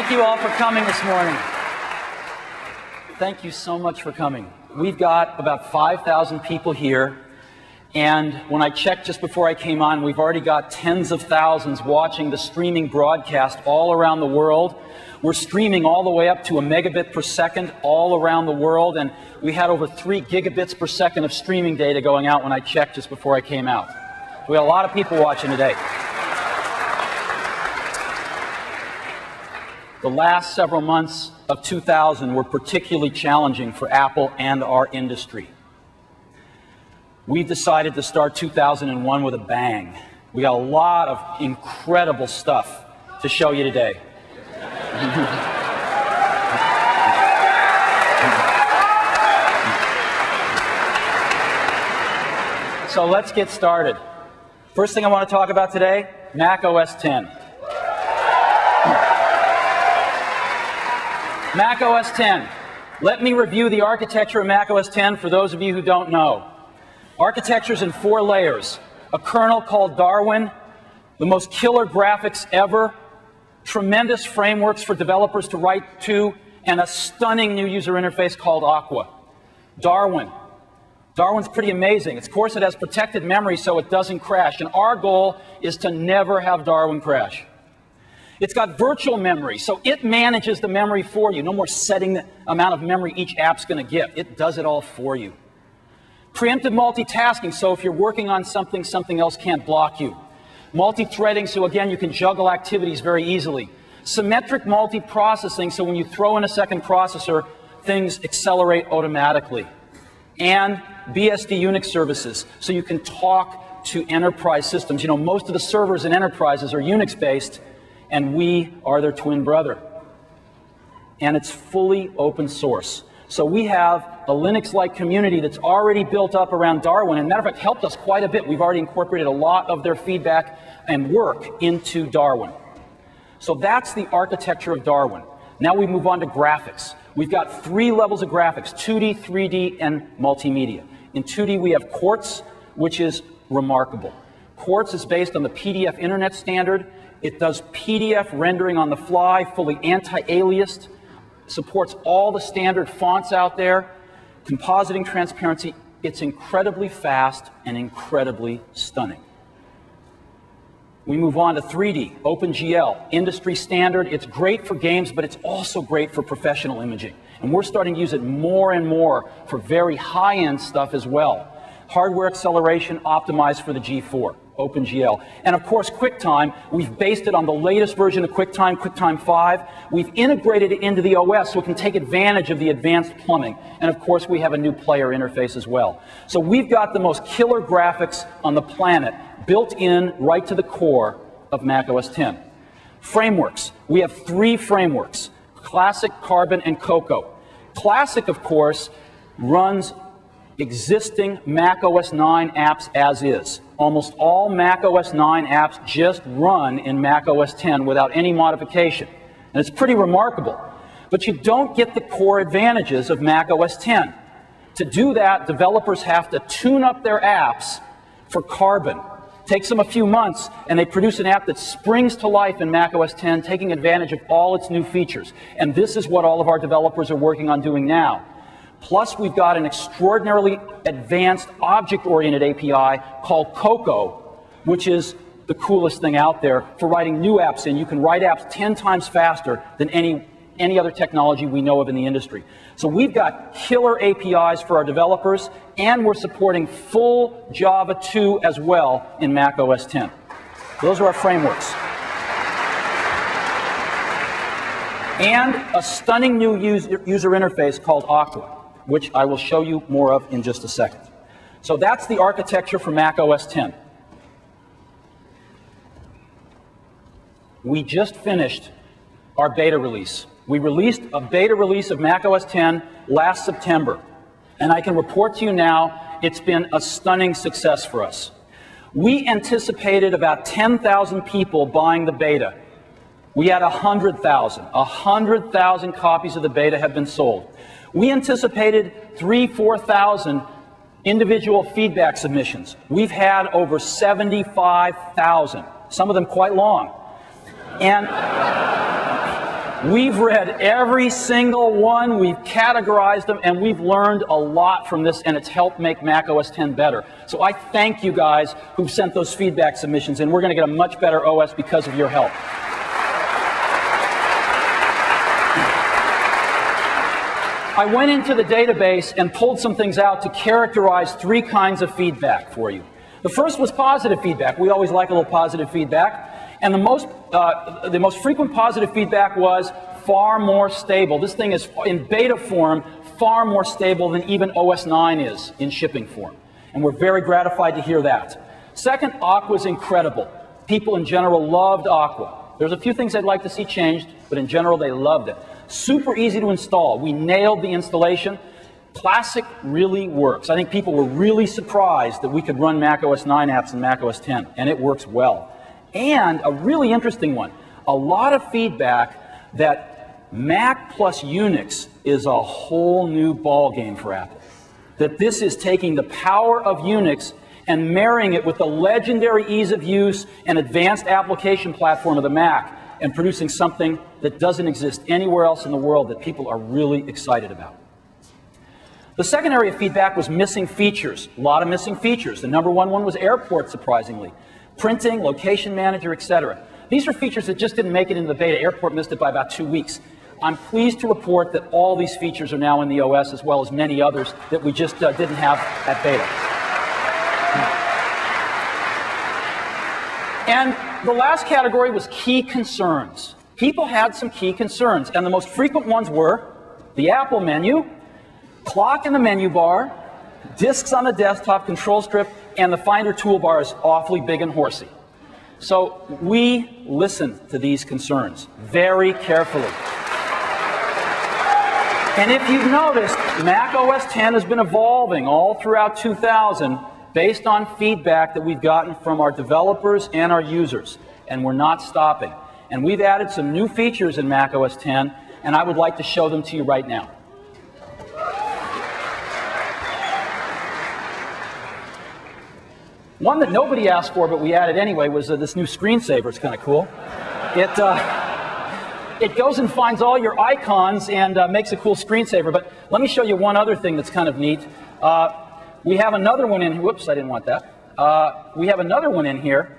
Thank you all for coming this morning. Thank you so much for coming. We've got about 5,000 people here, and when I checked just before I came on, we've already got tens of thousands watching the streaming broadcast all around the world. We're streaming all the way up to 1 megabit per second all around the world, and we had over 3 gigabits per second of streaming data going out when I checked just before I came out. We had a lot of people watching today. The last several months of 2000 were particularly challenging for Apple and our industry. We've decided to start 2001 with a bang. We got a lot of incredible stuff to show you today. So let's get started. First thing I want to talk about today, Mac OS X. Mac OS X. Let me review the architecture of Mac OS X for those of you who don't know. Architecture's in 4 layers. A kernel called Darwin, the most killer graphics ever, tremendous frameworks for developers to write to, and a stunning new user interface called Aqua. Darwin. Darwin's pretty amazing. Of course, it has protected memory so it doesn't crash, and our goal is to never have Darwin crash. It's got virtual memory, so it manages the memory for you. No more setting the amount of memory each app's going to get. It does it all for you. Preemptive multitasking, so if you're working on something, something else can't block you. Multi-threading, so again, you can juggle activities very easily. Symmetric multiprocessing, so when you throw in a second processor, things accelerate automatically. And BSD Unix services, so you can talk to enterprise systems. You know, most of the servers in enterprises are Unix-based, and we are their twin brother. And it's fully open source. So we have a Linux-like community that's already built up around Darwin, and matter of fact, helped us quite a bit. We've already incorporated a lot of their feedback and work into Darwin. So that's the architecture of Darwin. Now we move on to graphics. We've got 3 levels of graphics, 2D, 3D, and multimedia. In 2D, we have Quartz, which is remarkable. Quartz is based on the PDF Internet Standard. It does PDF rendering on the fly, fully anti-aliased, supports all the standard fonts out there, compositing transparency. It's incredibly fast and incredibly stunning. We move on to 3D, OpenGL, industry standard. It's great for games, but it's also great for professional imaging. And we're starting to use it more and more for very high-end stuff as well. Hardware acceleration optimized for the G4, OpenGL. And of course, QuickTime, we've based it on the latest version of QuickTime, QuickTime 5. We've integrated it into the OS so it can take advantage of the advanced plumbing. And of course, we have a new player interface as well. So we've got the most killer graphics on the planet built in right to the core of Mac OS X. Frameworks. We have 3 frameworks, Classic, Carbon, and Cocoa. Classic, of course, runs existing Mac OS 9 apps as is. Almost all Mac OS 9 apps just run in Mac OS X without any modification. And it's pretty remarkable. But you don't get the core advantages of Mac OS X. To do that, developers have to tune up their apps for Carbon. Takes them a few months, and they produce an app that springs to life in Mac OS X, taking advantage of all its new features. And this is what all of our developers are working on doing now. Plus, we've got an extraordinarily advanced object-oriented API called Cocoa, which is the coolest thing out there for writing new apps in. You can write apps 10 times faster than any other technology we know of in the industry. So we've got killer APIs for our developers, and we're supporting full Java 2 as well in Mac OS X. Those are our frameworks. And a stunning new user interface called Aqua, which I will show you more of in just a second. So that's the architecture for Mac OS X. We just finished our beta release. We released a beta release of Mac OS X last September, and I can report to you now it's been a stunning success for us. We anticipated about 10,000 people buying the beta. We had 100,000. 100,000 copies of the beta have been sold. We anticipated 3,000 to 4,000 individual feedback submissions. We've had over 75,000, some of them quite long. And We've read every single one, we've categorized them, and we've learned a lot from this, and it's helped make Mac OS X better. So I thank you guys who've sent those feedback submissions, and we're going to get a much better OS because of your help. I went into the database and pulled some things out to characterize 3 kinds of feedback for you. The first was positive feedback. We always like a little positive feedback. And the most frequent positive feedback was far more stable. This thing is, in beta form, far more stable than even OS 9 is in shipping form. And we're very gratified to hear that. Second, Aqua's incredible. People in general loved Aqua. There's a few things I'd like to see changed, but in general, they loved it. Super easy to install. We nailed the installation. Classic really works. I think people were really surprised that we could run Mac OS 9 apps in Mac OS X, and it works well. And a really interesting one, a lot of feedback that Mac plus Unix is a whole new ballgame for Apple. That this is taking the power of Unix and marrying it with the legendary ease of use and advanced application platform of the Mac and producing something that doesn't exist anywhere else in the world that people are really excited about. The second area of feedback was missing features. A lot of missing features. The number one was Airport, surprisingly. Printing, Location Manager, etc. These are features that just didn't make it into the beta. Airport missed it by about 2 weeks. I'm pleased to report that all these features are now in the OS, as well as many others that we just didn't have at beta. And the last category was key concerns. People had some key concerns, and the most frequent ones were the Apple menu, clock in the menu bar, disks on the desktop, control strip, and the Finder toolbar is awfully big and horsey. So we listened to these concerns very carefully. And if you've noticed, Mac OS X has been evolving all throughout 2000 based on feedback that we've gotten from our developers and our users. And we're not stopping. And we've added some new features in Mac OS X, and I would like to show them to you right now. One that nobody asked for, but we added anyway, was this new screensaver. It's kind of cool. It goes and finds all your icons and makes a cool screensaver. But let me show you one other thing that's kind of neat. We have another one in here. Whoops, I didn't want that. We have another one in here,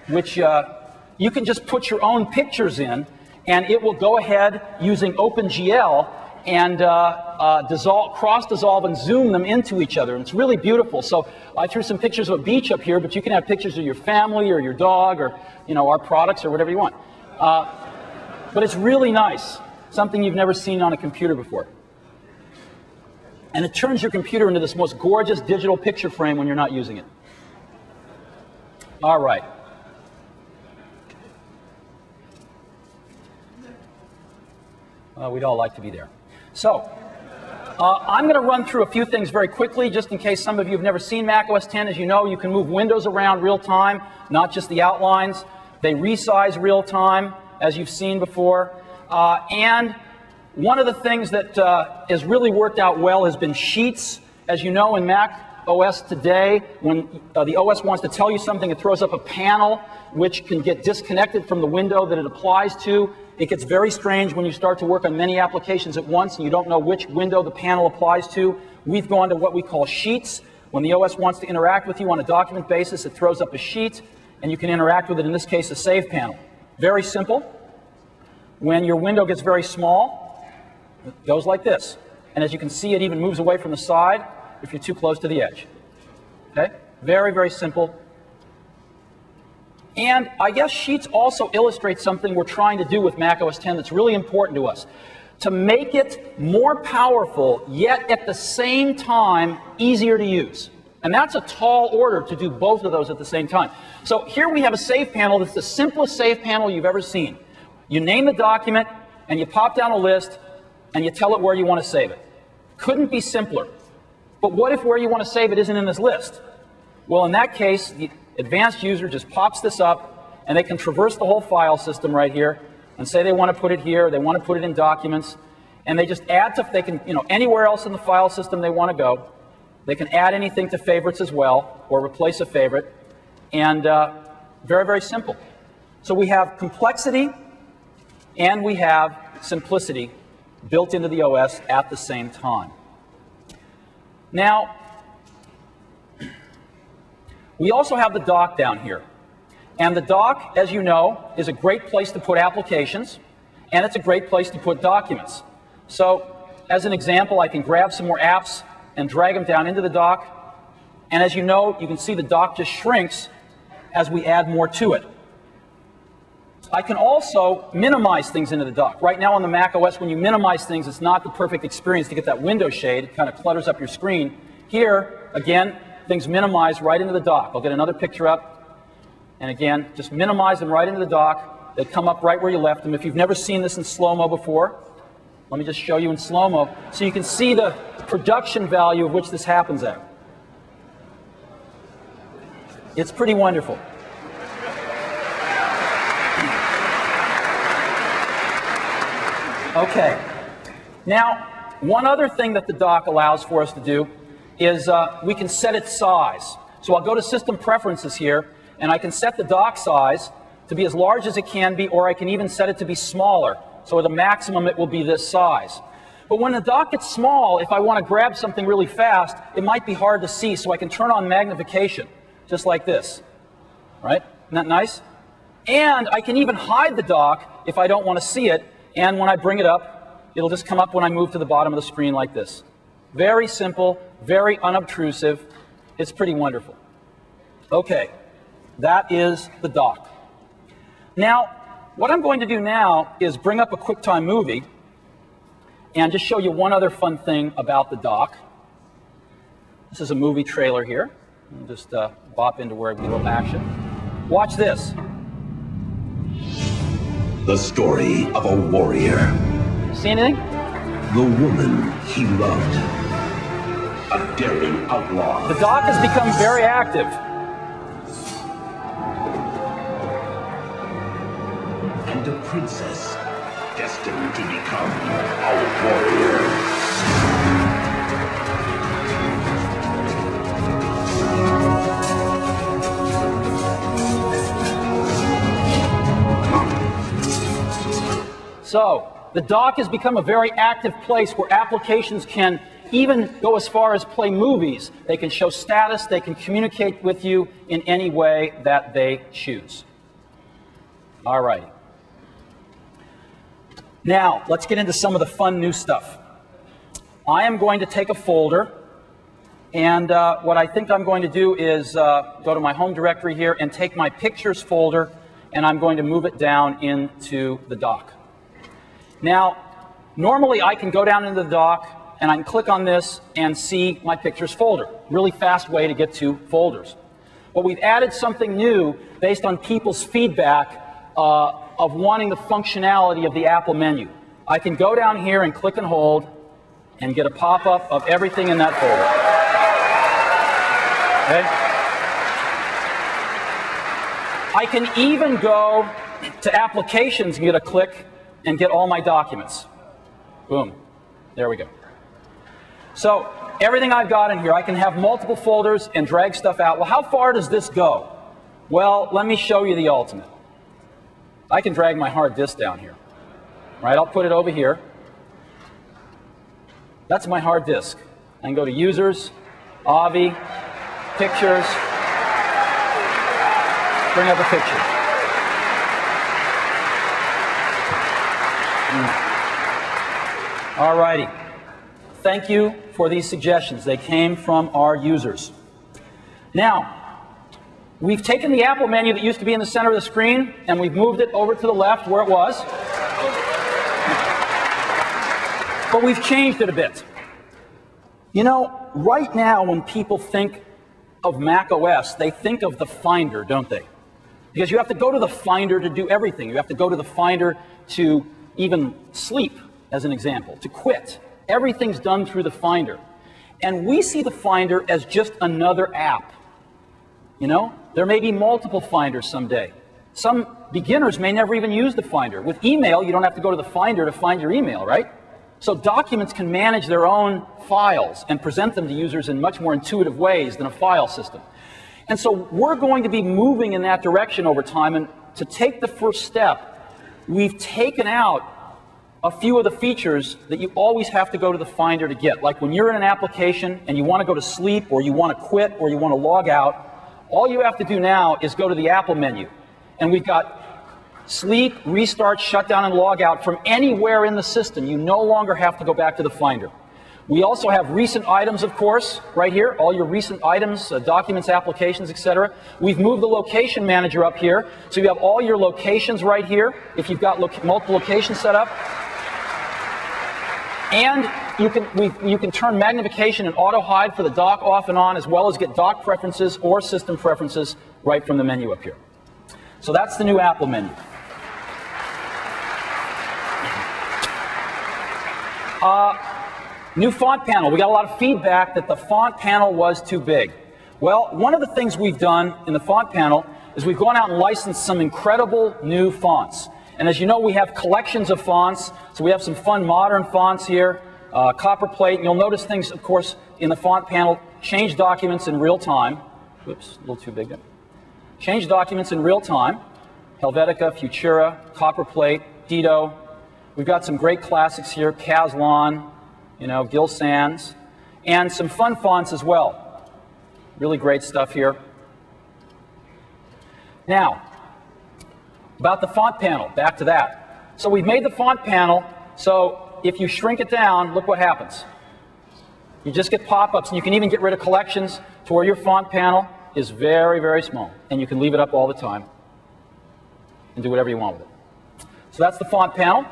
which you can just put your own pictures in, and it will go ahead using OpenGL and cross-dissolve and zoom them into each other. And it's really beautiful. So I threw some pictures of a beach up here, but you can have pictures of your family or your dog or, you know, our products or whatever you want. But it's really nice, something you've never seen on a computer before. And it turns your computer into this most gorgeous digital picture frame when you're not using it. All right. We'd all like to be there. So, I'm going to run through a few things very quickly, just in case some of you have never seen Mac OS X. As you know, you can move windows around real time, not just the outlines. They resize real time, as you've seen before. And one of the things that has really worked out well has been Sheets. As you know, in Mac OS today, when the OS wants to tell you something, it throws up a panel which can get disconnected from the window that it applies to. It gets very strange when you start to work on many applications at once and you don't know which window the panel applies to. We've gone to what we call Sheets. When the OS wants to interact with you on a document basis, it throws up a sheet, and you can interact with it, in this case, a save panel. Very simple. When your window gets very small, it goes like this. And as you can see, it even moves away from the side if you're too close to the edge. Okay? Very, very simple. And I guess Sheets also illustrates something we're trying to do with Mac OS X that's really important to us. To make it more powerful, yet at the same time easier to use. And that's a tall order to do both of those at the same time. So here we have a save panel that's the simplest save panel you've ever seen. You name the document, and you pop down a list, and you tell it where you want to save it. Couldn't be simpler. But what if where you want to save it isn't in this list? Well, in that case, the advanced user just pops this up, and they can traverse the whole file system right here and say they want to put it here, they want to put it in documents, and they just add to, they can, anywhere else in the file system they want to go. They can add anything to favorites as well, or replace a favorite, and very, very simple. So we have complexity and we have simplicity built into the OS at the same time. Now, we also have the dock down here. And the dock, as you know, is a great place to put applications, and it's a great place to put documents. So, as an example, I can grab some more apps and drag them down into the dock. And as you know, you can see the dock just shrinks as we add more to it. I can also minimize things into the dock. Right now on the Mac OS, when you minimize things, it's not the perfect experience to get that window shade. It kind of clutters up your screen. Here, again, things minimize right into the dock. I'll get another picture up. And again, just minimize them right into the dock. They come up right where you left them. If you've never seen this in slow-mo before, let me just show you in slow-mo so you can see the production value of which this happens at. It's pretty wonderful. Okay. Now, one other thing that the dock allows for us to do is we can set its size. So I'll go to System Preferences here, and I can set the dock size to be as large as it can be, or I can even set it to be smaller. So at a maximum, it will be this size. But when the dock gets small, if I want to grab something really fast, it might be hard to see, so I can turn on magnification, just like this. Right? Isn't that nice? And I can even hide the dock if I don't want to see it, and when I bring it up, it'll just come up when I move to the bottom of the screen like this. Very simple, very unobtrusive. It's pretty wonderful. Okay, that is the dock. Now, what I'm going to do now is bring up a QuickTime movie and just show you one other fun thing about the dock. This is a movie trailer here. I'll just bop into where we will action. Watch this. The story of a warrior. See anything? The woman he loved. A daring outlaw. The dock has become very active. And a princess destined to become a warrior. So, the dock has become a very active place where applications can even go as far as play movies. They can show status, they can communicate with you in any way that they choose. All right. Now, let's get into some of the fun new stuff. I am going to take a folder, and what I think I'm going to do is go to my home directory here and take my pictures folder, and I'm going to move it down into the dock. Now, normally I can go down into the dock and I can click on this and see my pictures folder. Really fast way to get to folders. But we've added something new based on people's feedback of wanting the functionality of the Apple menu. I can go down here and click and hold and get a pop-up of everything in that folder. Okay? I can even go to Applications and get a click and get all my documents. Boom. There we go. So everything I've got in here, I can have multiple folders and drag stuff out. Well, how far does this go? Well, let me show you the ultimate. I can drag my hard disk down here. Right? I'll put it over here. That's my hard disk. I can go to Users, Avi, Pictures, bring up a picture. All righty. Thank you for these suggestions. They came from our users. Now, we've taken the Apple menu that used to be in the center of the screen, and we've moved it over to the left where it was. But we've changed it a bit. You know, right now when people think of Mac OS, they think of the Finder, don't they? Because you have to go to the Finder to do everything. You have to go to the Finder to even sleep, as an example, to quit. Everything's done through the Finder. And we see the Finder as just another app. You know, there may be multiple Finders someday. Some beginners may never even use the Finder. With email, you don't have to go to the Finder to find your email, right? So documents can manage their own files and present them to users in much more intuitive ways than a file system. And so we're going to be moving in that direction over time. And to take the first step, we've taken out a few of the features that you always have to go to the Finder to get. Like when you're in an application and you want to go to sleep, or you want to quit, or you want to log out, all you have to do now is go to the Apple menu. And we've got sleep, restart, shutdown, and log out from anywhere in the system. You no longer have to go back to the Finder. We also have recent items, of course, right here, all your recent items, documents, applications, etc. We've moved the location manager up here, so you have all your locations right here, if you've got multiple locations set up. And you can turn magnification and auto-hide for the dock off and on, as well as get dock preferences or system preferences right from the menu up here. So that's the new Apple menu. New font panel. We got a lot of feedback that the font panel was too big. Well, one of the things we've done in the font panel is we've gone out and licensed some incredible new fonts. And as you know, we have collections of fonts. So we have some fun modern fonts here, copperplate. And you'll notice things, of course, in the font panel. Change documents in real time. Whoops, a little too big there. Change documents in real time. Helvetica, Futura, copperplate, Dito. We've got some great classics here, Caslon, Gil Sans, and some fun fonts as well. Really great stuff here. Now, about the font panel, back to that. So we've made the font panel, so if you shrink it down, look what happens. You just get pop-ups, and you can even get rid of collections to where your font panel is very, very small, and you can leave it up all the time and do whatever you want with it. So that's the font panel.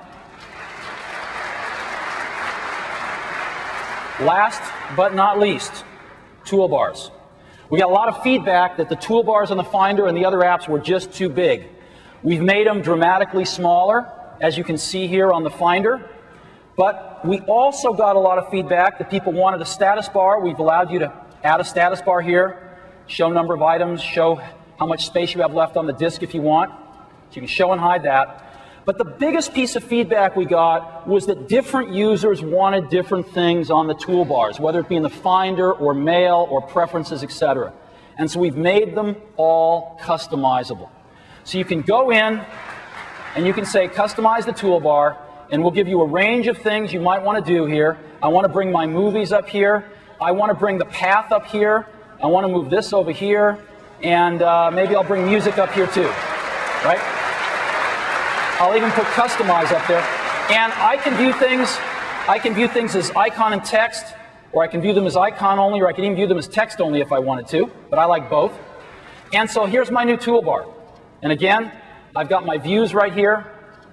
Last but not least, toolbars. We got a lot of feedback that the toolbars on the Finder and the other apps were just too big. We've made them dramatically smaller, as you can see here on the Finder. But we also got a lot of feedback that people wanted a status bar. We've allowed you to add a status bar here, show number of items, show how much space you have left on the disk if you want. So you can show and hide that. But the biggest piece of feedback we got was that different users wanted different things on the toolbars, whether it be in the Finder or Mail or Preferences, etc. And so we've made them all customizable. So you can go in and you can say, customize the toolbar, and we'll give you a range of things you might want to do here. I want to bring my movies up here. I want to bring the path up here. I want to move this over here. And maybe I'll bring music up here too, right? I'll even put customize up there. And I can view things as icon and text, or I can view them as icon only, or I can even view them as text only if I wanted to, but I like both. And so here's my new toolbar. And again, I've got my views right here,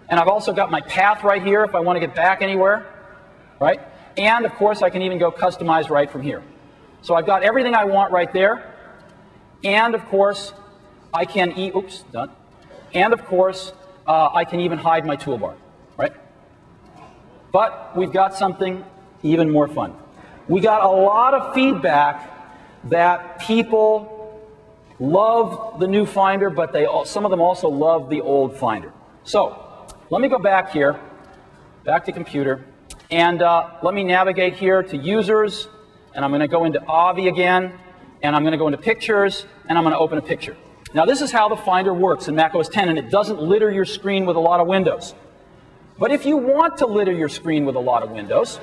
and I've also got my path right here if I want to get back anywhere, right? And of course, I can even go customize right from here. So I've got everything I want right there. And of course, I can And of course, I can even hide my toolbar, right? But we've got something even more fun. We got a lot of feedback that people love the new Finder, but some of them also love the old Finder. So let me go back here, back to computer, and let me navigate here to users, and I'm going to go into Avi again, and I'm going to go into pictures, and I'm going to open a picture. Now this is how the Finder works in macOS 10, and it doesn't litter your screen with a lot of windows. But if you want to litter your screen with a lot of windows,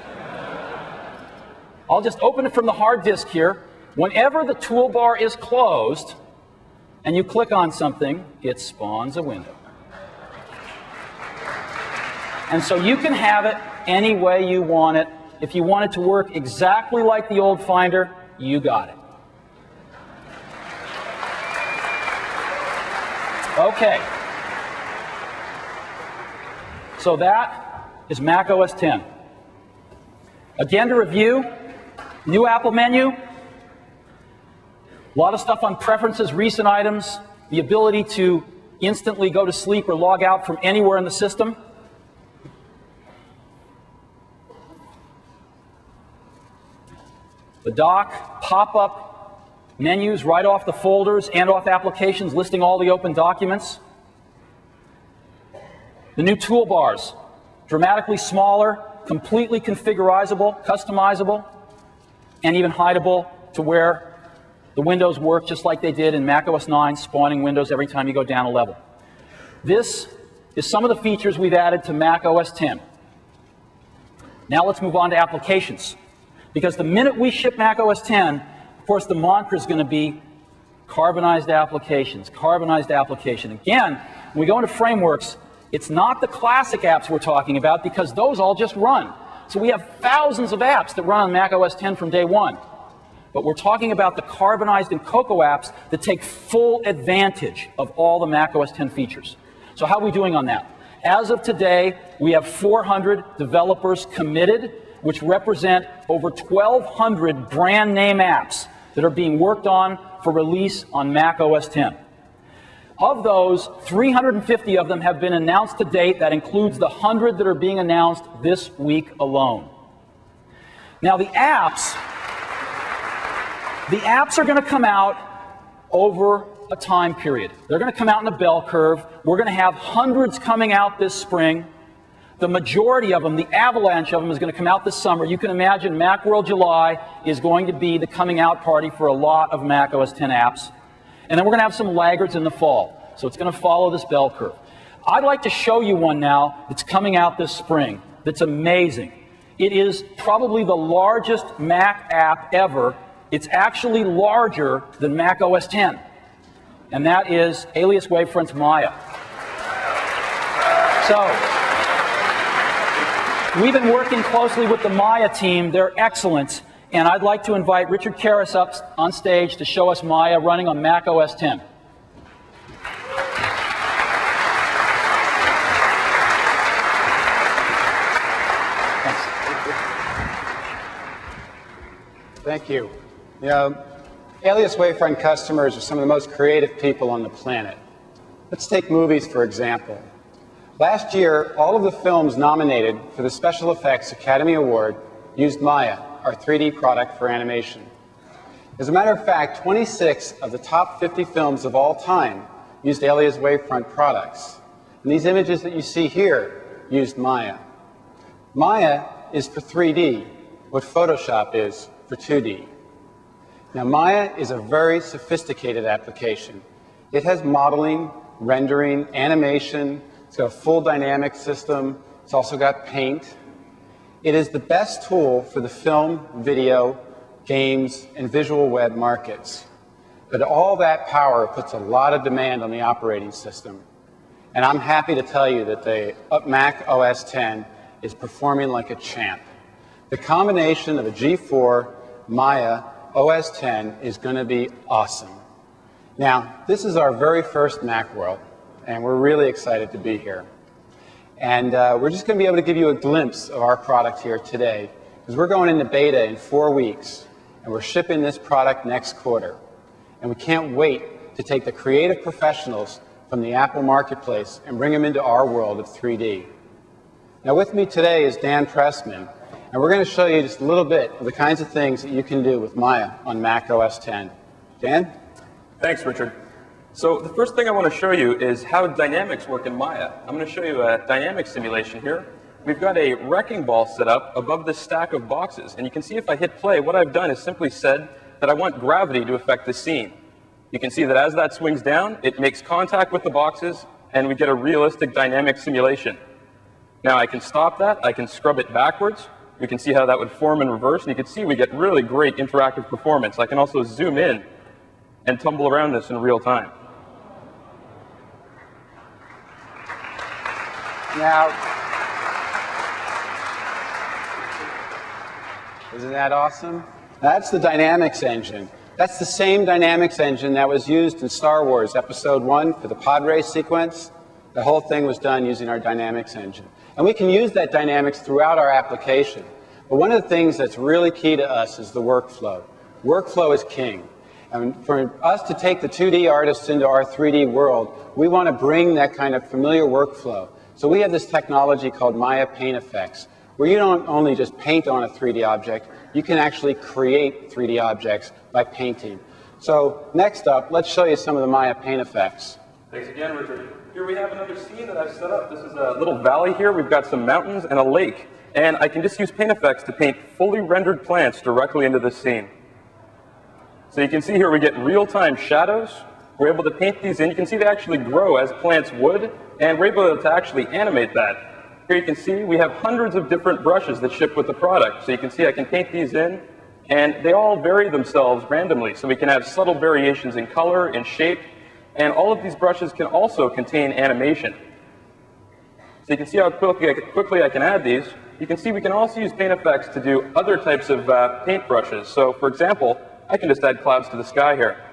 I'll just open it from the hard disk here. Whenever the toolbar is closed, and you click on something, it spawns a window. And so you can have it any way you want it. If you want it to work exactly like the old Finder, you got it. Okay. So that is macOS 10. Again, to review, new Apple menu, a lot of stuff on preferences, recent items, the ability to instantly go to sleep or log out from anywhere in the system. The dock, pop-up menus right off the folders and off applications listing all the open documents. The new toolbars, dramatically smaller, completely configurizable, customizable, and even hideable to where the windows work just like they did in macOS 9, spawning windows every time you go down a level. This is some of the features we've added to Mac OS X. Now let's move on to applications. Because the minute we ship Mac OS X, of course, the mantra is going to be carbonized applications, carbonized application. Again, when we go into frameworks, it's not the classic apps we're talking about because those all just run. So we have thousands of apps that run on Mac OS X from day one. But we're talking about the carbonized and Cocoa apps that take full advantage of all the Mac OS X features. So how are we doing on that? As of today, we have 400 developers committed, which represent over 1,200 brand name apps that are being worked on for release on Mac OS X. Of those, 350 of them have been announced to date. That includes the 100 that are being announced this week alone. Now, the apps are going to come out over a time period. They're going to come out in a bell curve. We're going to have hundreds coming out this spring. The majority of them, the avalanche of them, is going to come out this summer. You can imagine Macworld July is going to be the coming out party for a lot of Mac OS X apps. And then we're going to have some laggards in the fall. So it's going to follow this bell curve. I'd like to show you one now that's coming out this spring that's amazing. It is probably the largest Mac app ever. It's actually larger than Mac OS X. And that is Alias Wavefront's Maya. So we've been working closely with the Maya team. They're excellent. And I'd like to invite Richard Karras up on stage to show us Maya running on Mac OS X. Thank you. You know, Alias Wavefront customers are some of the most creative people on the planet. Let's take movies, for example. Last year, all of the films nominated for the Special Effects Academy Award used Maya, our 3D product for animation. As a matter of fact, 26 of the top 50 films of all time used Alias Wavefront products. And these images that you see here used Maya. Maya is for 3D, what Photoshop is for 2D. Now, Maya is a very sophisticated application. It has modeling, rendering, animation. It's got a full dynamic system. It's also got paint. It is the best tool for the film, video, games, and visual web markets. But all that power puts a lot of demand on the operating system. And I'm happy to tell you that the Mac OS X is performing like a champ. The combination of a G4, Maya, OS X is going to be awesome. Now, this is our very first Macworld, and we're really excited to be here. And we're just going to be able to give you a glimpse of our product here today, because we're going into beta in 4 weeks, and we're shipping this product next quarter. And we can't wait to take the creative professionals from the Apple Marketplace and bring them into our world of 3D. Now, with me today is Dan Pressman, and we're going to show you just a little bit of the kinds of things that you can do with Maya on Mac OS X. Dan? Thanks, Richard. So the first thing I want to show you is how dynamics work in Maya. I'm going to show you a dynamic simulation here. We've got a wrecking ball set up above this stack of boxes. And you can see if I hit play, what I've done is simply said that I want gravity to affect the scene. You can see that as that swings down, it makes contact with the boxes, and we get a realistic dynamic simulation. Now I can stop that. I can scrub it backwards. You can see how that would form in reverse, and you can see we get really great interactive performance. I can also zoom in and tumble around this in real time. Now, isn't that awesome? That's the Dynamics engine. That's the same Dynamics engine that was used in Star Wars Episode 1 for the pod race sequence. The whole thing was done using our Dynamics engine. And we can use that Dynamics throughout our application. But one of the things that's really key to us is the workflow. Workflow is king. And for us to take the 2D artists into our 3D world, we want to bring that kind of familiar workflow. So we have this technology called Maya Paint Effects, where you don't only just paint on a 3D object, you can actually create 3D objects by painting. So next up, let's show you some of the Maya Paint Effects. Thanks again, Richard. Here we have another scene that I've set up. This is a little valley here. We've got some mountains and a lake. And I can just use paint effects to paint fully rendered plants directly into this scene. So you can see here we get real-time shadows. We're able to paint these in. You can see they actually grow as plants would and we're able to actually animate that. Here you can see we have hundreds of different brushes that ship with the product. So you can see I can paint these in, and they all vary themselves randomly. So we can have subtle variations in color and shape, and all of these brushes can also contain animation. So you can see how quickly I can add these. You can see we can also use paint effects to do other types of paint brushes. So for example, I can just add clouds to the sky here.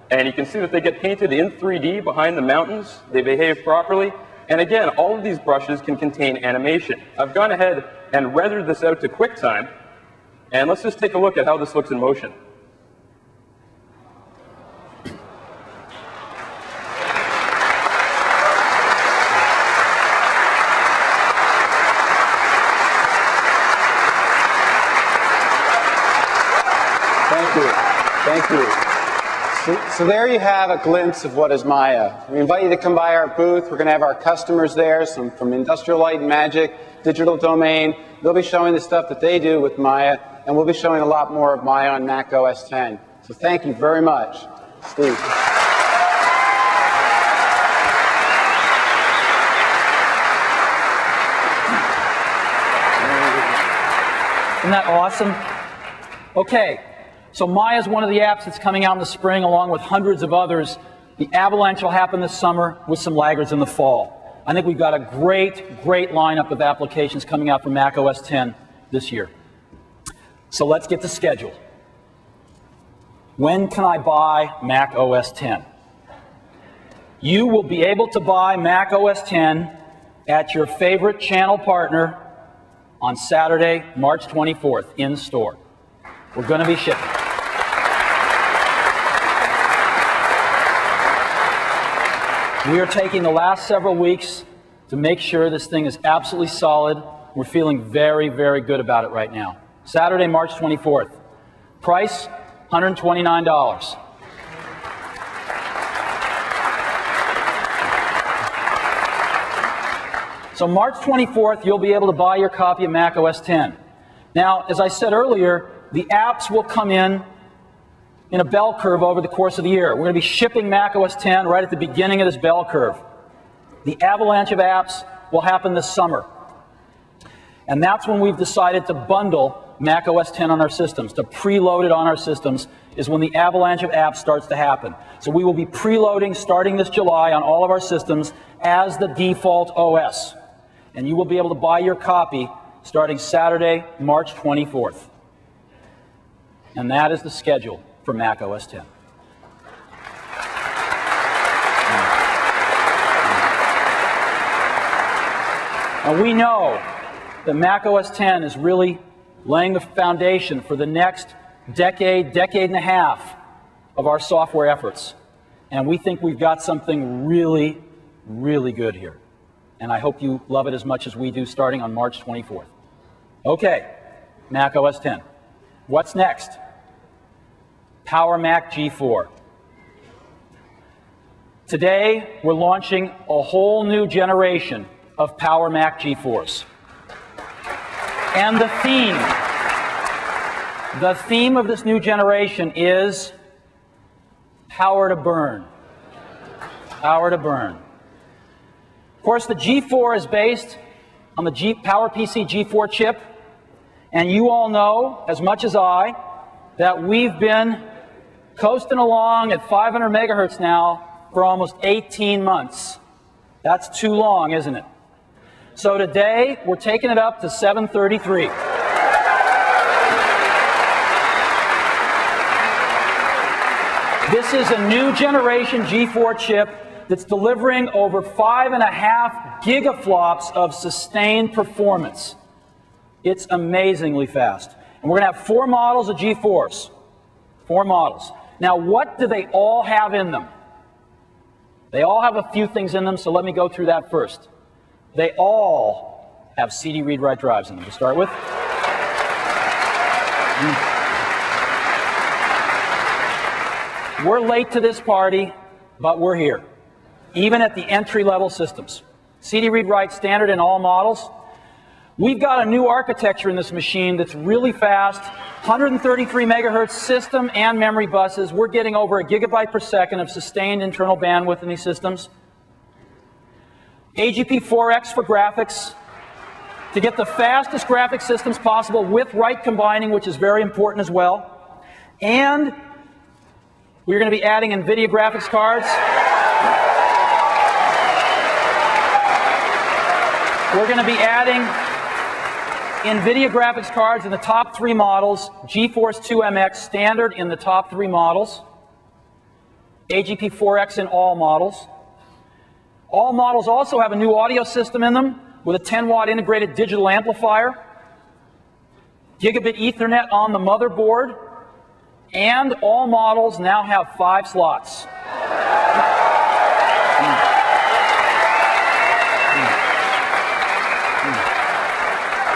And you can see that they get painted in 3D behind the mountains. They behave properly. And again, all of these brushes can contain animation. I've gone ahead and rendered this out to QuickTime. And let's just take a look at how this looks in motion. Thank you. So there you have a glimpse of what is Maya. We invite you to come by our booth. We're going to have our customers there, some from Industrial Light and Magic, Digital Domain. They'll be showing the stuff that they do with Maya, and we'll be showing a lot more of Maya on Mac OS X. So thank you very much. Steve. Isn't that awesome? Okay. So Maya is one of the apps that's coming out in the spring along with hundreds of others. The Avalanche will happen this summer with some laggards in the fall. I think we've got a great, great lineup of applications coming out for Mac OS X this year. So let's get the schedule. When can I buy Mac OS X? You will be able to buy Mac OS X at your favorite channel partner on Saturday, March 24th, in store. We're going to be shipping. We are taking the last several weeks to make sure this thing is absolutely solid. We're feeling very, very good about it right now. Saturday, March 24th. Price, $129. So March 24th, you'll be able to buy your copy of Mac OS X. Now, as I said earlier, the apps will come in a bell curve over the course of the year. We're going to be shipping Mac OS X right at the beginning of this bell curve. The avalanche of apps will happen this summer. And that's when we've decided to bundle Mac OS X on our systems, to preload it on our systems, is when the avalanche of apps starts to happen. So we will be preloading starting this July on all of our systems as the default OS. And you will be able to buy your copy starting Saturday, March 24th. And that is the schedule for Mac OS X. And we know that Mac OS X is really laying the foundation for the next decade, decade and a half of our software efforts. And we think we've got something really, really good here. And I hope you love it as much as we do starting on March 24th. Okay, Mac OS X. What's next? Power Mac G4. Today, we're launching a whole new generation of Power Mac G4s. And the theme of this new generation is power to burn. Power to burn. Of course, the G4 is based on the PowerPC G4 chip, and you all know, as much as I, that we've been coasting along at 500 megahertz now for almost 18 months. That's too long, isn't it? So today, we're taking it up to 733. This is a new generation G4 chip that's delivering over 5.5 gigaflops of sustained performance. It's amazingly fast. And we're going to have 4 models of G4s. 4 models. Now, what do they all have in them? They all have a few things in them, so let me go through that first. They all have CD read-write drives in them to start with. We're late to this party, but we're here, even at the entry-level systems. CD read-write standard in all models. We've got a new architecture in this machine that's really fast, 133 megahertz system and memory buses. We're getting over 1 gigabyte per second of sustained internal bandwidth in these systems. AGP4X for graphics, to get the fastest graphic systems possible with write combining, which is very important as well. And we're going to be adding NVIDIA graphics cards. We're going to be adding NVIDIA graphics cards in the top 3 models, GeForce 2MX standard in the top 3 models, AGP4X in all models. All models also have a new audio system in them with a 10-watt integrated digital amplifier, gigabit Ethernet on the motherboard, and all models now have 5 slots.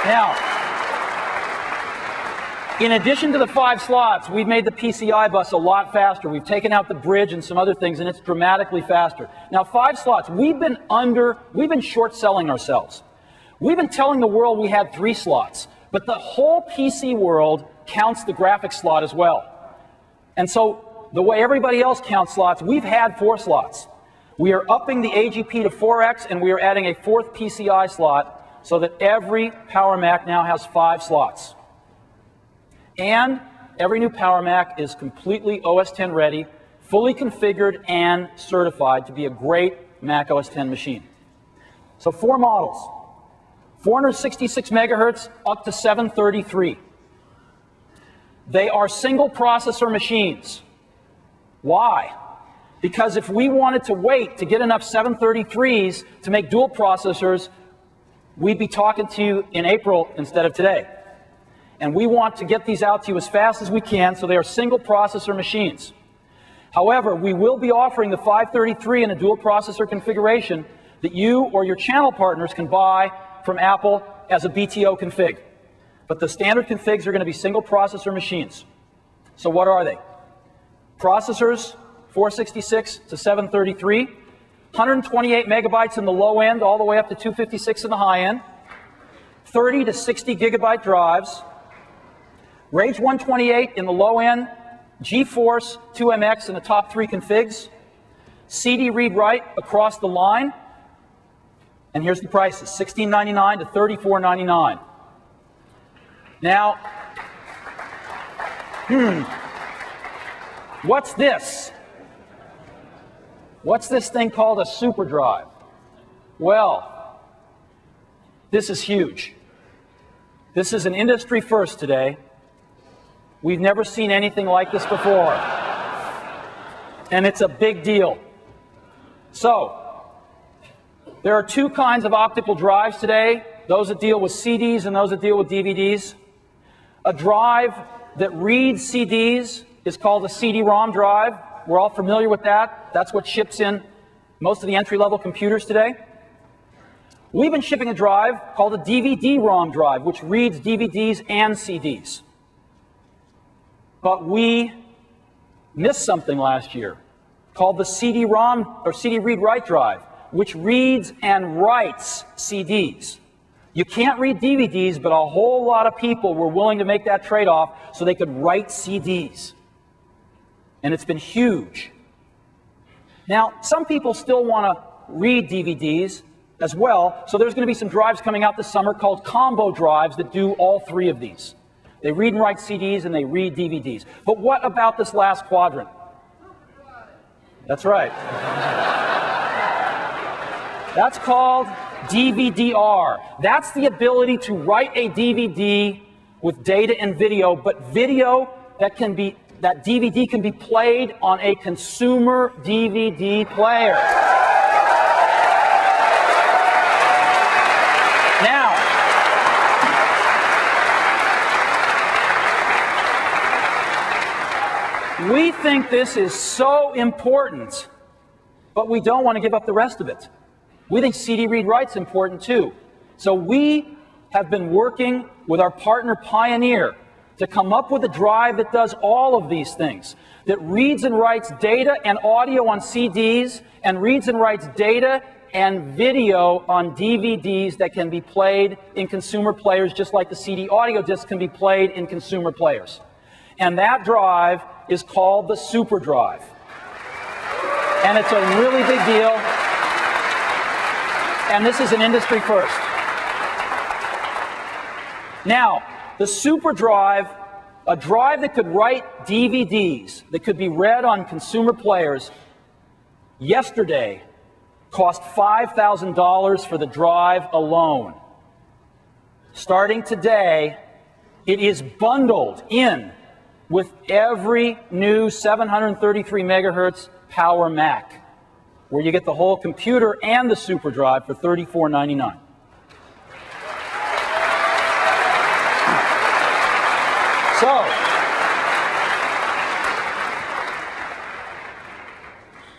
Now, in addition to the 5 slots, we've made the PCI bus a lot faster. We've taken out the bridge and some other things, and it's dramatically faster. Now, 5 slots, we've been short selling ourselves. We've been telling the world we had 3 slots, but the whole PC world counts the graphics slot as well. And so, the way everybody else counts slots, we've had 4 slots. We are upping the AGP to 4X, and we are adding a 4th PCI slot, so that every Power Mac now has 5 slots. And every new Power Mac is completely OS X ready, fully configured and certified to be a great Mac OS X machine. So 4 models, 466 megahertz up to 733. They are single processor machines. Why? Because if we wanted to wait to get enough 733s to make dual processors, we'd be talking to you in April instead of today. And we want to get these out to you as fast as we can, so they are single processor machines. However, we will be offering the 533 in a dual processor configuration that you or your channel partners can buy from Apple as a BTO config. But the standard configs are going to be single processor machines. So what are they? Processors, 466 to 733. 128 megabytes in the low end, all the way up to 256 in the high end. 30 to 60 gigabyte drives. Rage 128 in the low end. GeForce 2MX in the top 3 configs. CD read-write across the line. And here's the prices, $16.99 to $34.99. Now, what's this? What's this thing called a super drive? Well, this is huge. This is an industry first today. We've never seen anything like this before. And it's a big deal. So, there are 2 kinds of optical drives today, those that deal with CDs and those that deal with DVDs. A drive that reads CDs is called a CD-ROM drive. We're all familiar with that. That's what ships in most of the entry-level computers today. We've been shipping a drive called a DVD-ROM drive, which reads DVDs and CDs. But we missed something last year called the CD-ROM, or CD read-write drive, which reads and writes CDs. You can't read DVDs, but a whole lot of people were willing to make that trade-off so they could write CDs. And it's been huge. Now, some people still want to read DVDs as well, so there's going to be some drives coming out this summer called combo drives that do all 3 of these. They read and write CDs and they read DVDs. But what about this last quadrant? That's right. That's called DVD-R. That's the ability to write a DVD with data and video, but video that DVD can be played on a consumer DVD player. Now, we think this is so important, but we don't want to give up the rest of it. We think CD read-write's important too. So we have been working with our partner Pioneer to come up with a drive that does all of these things, that reads and writes data and audio on CDs, and reads and writes data and video on DVDs that can be played in consumer players, just like the CD audio disc can be played in consumer players. And that drive is called the Super Drive. And it's a really big deal. And this is an industry first. Now, the super drive, a drive that could write DVDs that could be read on consumer players, yesterday cost $5,000 for the drive alone. Starting today, it is bundled in with every new 733 megahertz Power Mac, where you get the whole computer and the super drive for $34.99. So,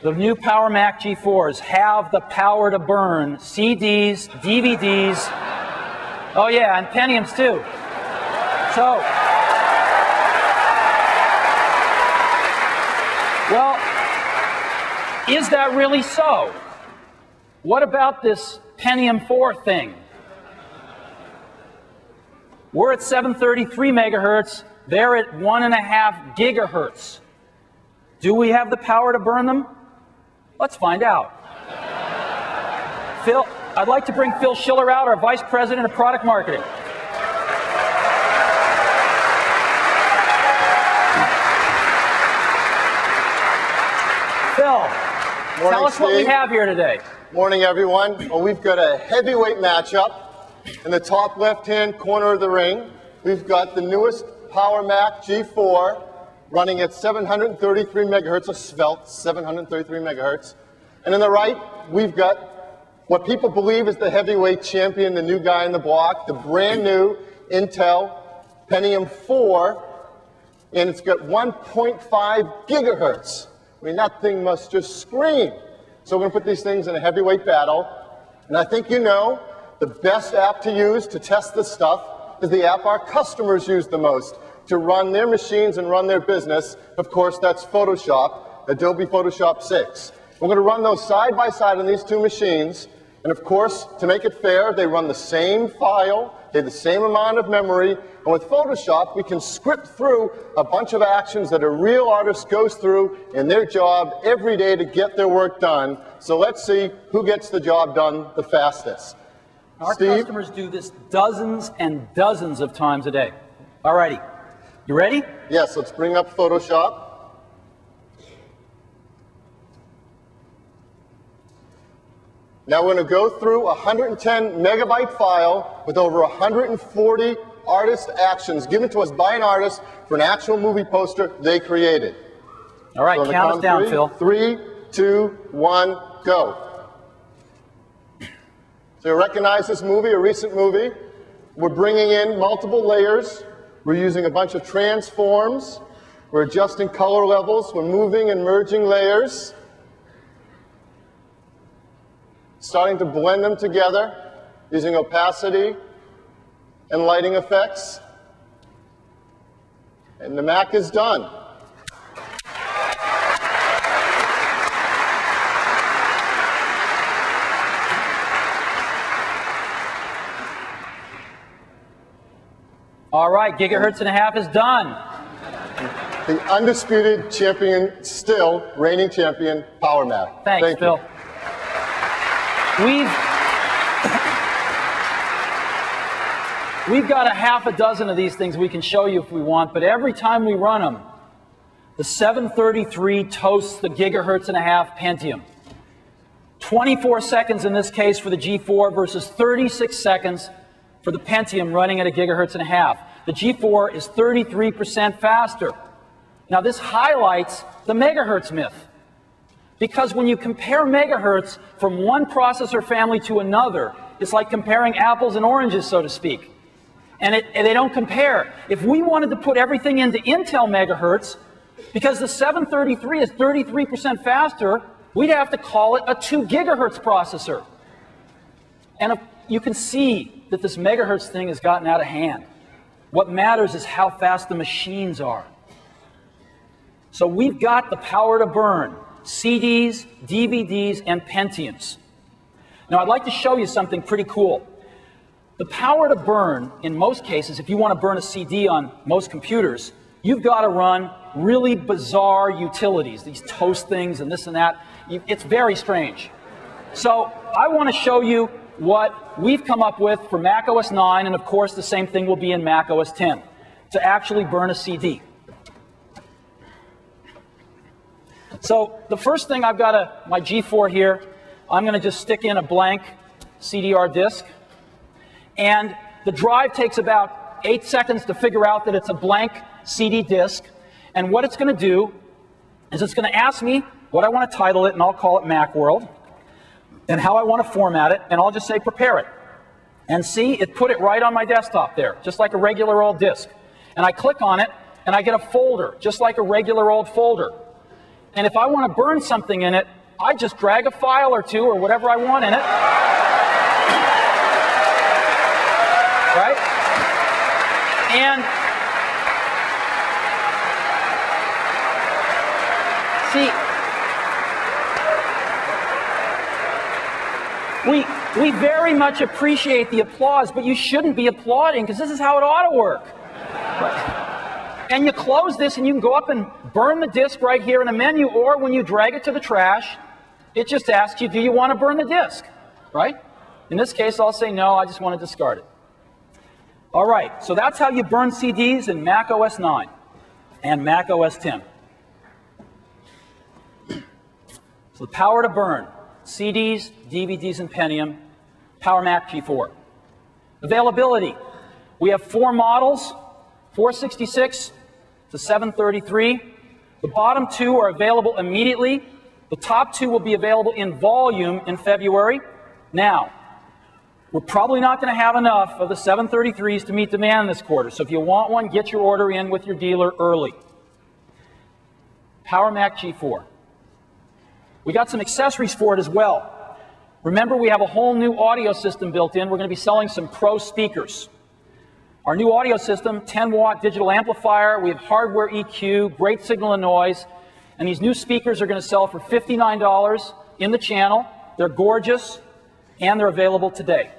the new Power Mac G4s have the power to burn CDs, DVDs, oh yeah, and Pentiums too. So, well, is that really so? What about this Pentium 4 thing? We're at 733 megahertz, they're at 1.5 gigahertz. Do we have the power to burn them? Let's find out. Phil, I'd like to bring Phil Schiller out, our Vice President of Product Marketing. Phil, tell us what we have here today. Morning, everyone. Well, we've got a heavyweight matchup. In the top left-hand corner of the ring, we've got the newest Power Mac G4 running at 733 megahertz, a svelte 733 megahertz. And on the right, we've got what people believe is the heavyweight champion, the new guy in the block, the brand new Intel Pentium 4, and it's got 1.5 gigahertz. I mean, that thing must just scream. So we're going to put these things in a heavyweight battle. And I think you know the best app to use to test this stuff is the app our customers use the most to run their machines and run their business. Of course, that's Photoshop, Adobe Photoshop 6. We're going to run those side by side on these two machines. And of course, to make it fair, they run the same file, they have the same amount of memory. And with Photoshop, we can script through a bunch of actions that a real artist goes through in their job every day to get their work done. So let's see who gets the job done the fastest. Our Steve? customers do this dozens and dozens of times a day. All righty. You ready? Yes, let's bring up Photoshop. Now we're going to go through a 110 megabyte file with over 140 artist actions given to us by an artist for an actual movie poster they created. All right, So count us down, Phil. 3, 2, 1, go. So you recognize this movie, a recent movie. We're bringing in multiple layers. We're using a bunch of transforms. We're adjusting color levels. We're moving and merging layers. Starting to blend them together using opacity and lighting effects. And the Mac is done. All right, gigahertz and a half is done. The undisputed champion, still reigning champion, Power Mac. Thanks, Phil. We've got a half a dozen of these things we can show you if we want, but every time we run them, the 733 toasts the gigahertz and a half Pentium. 24 seconds in this case for the G4 versus 36 seconds for the Pentium running at a gigahertz and a half. The G4 is 33% faster. Now this highlights the megahertz myth. Because when you compare megahertz from one processor family to another, it's like comparing apples and oranges, so to speak. And they don't compare. If we wanted to put everything into Intel megahertz, because the 733 is 33% faster, we'd have to call it a 2 gigahertz processor. And you can see that this megahertz thing has gotten out of hand. What matters is how fast the machines are. So we've got the power to burn CDs, DVDs, and Pentiums. Now I'd like to show you something pretty cool. The power to burn, in most cases, if you want to burn a CD on most computers, you've got to run really bizarre utilities, these toast things and this and that. It's very strange. So I want to show you what we've come up with for Mac OS 9, and of course the same thing will be in Mac OS 10, to actually burn a CD. So the first thing, I've got my G4 here. I'm going to just stick in a blank CDR disk. And the drive takes about 8 seconds to figure out that it's a blank CD disk. And what it's going to do is it's going to ask me what I want to title it, and I'll call it Macworld, and how I want to format it, and I'll just say prepare it. And see, it put it right on my desktop there, just like a regular old disk. And I click on it, and I get a folder, just like a regular old folder. And if I want to burn something in it, I just drag a file or two or whatever I want in it. Right? And see, we very much appreciate the applause, but you shouldn't be applauding, because this is how it ought to work. And you close this, and you can go up and burn the disk right here in a menu, or when you drag it to the trash, it just asks you, do you want to burn the disk? Right? In this case, I'll say no, I just want to discard it. All right, so that's how you burn CDs in Mac OS 9 and Mac OS 10. So the power to burn, CDs, DVDs, and Pentium, Power Mac G4. Availability, we have 4 models, 466 to 733. The bottom 2 are available immediately. The top 2 will be available in volume in February. Now, we're probably not going to have enough of the 733s to meet demand this quarter. So if you want one, get your order in with your dealer early. Power Mac G4. We got some accessories for it as well. Remember, we have a whole new audio system built in. We're going to be selling some Pro speakers. Our new audio system, 10-watt digital amplifier. We have hardware EQ, great signal and noise. And these new speakers are going to sell for $59 in the channel. They're gorgeous, and they're available today.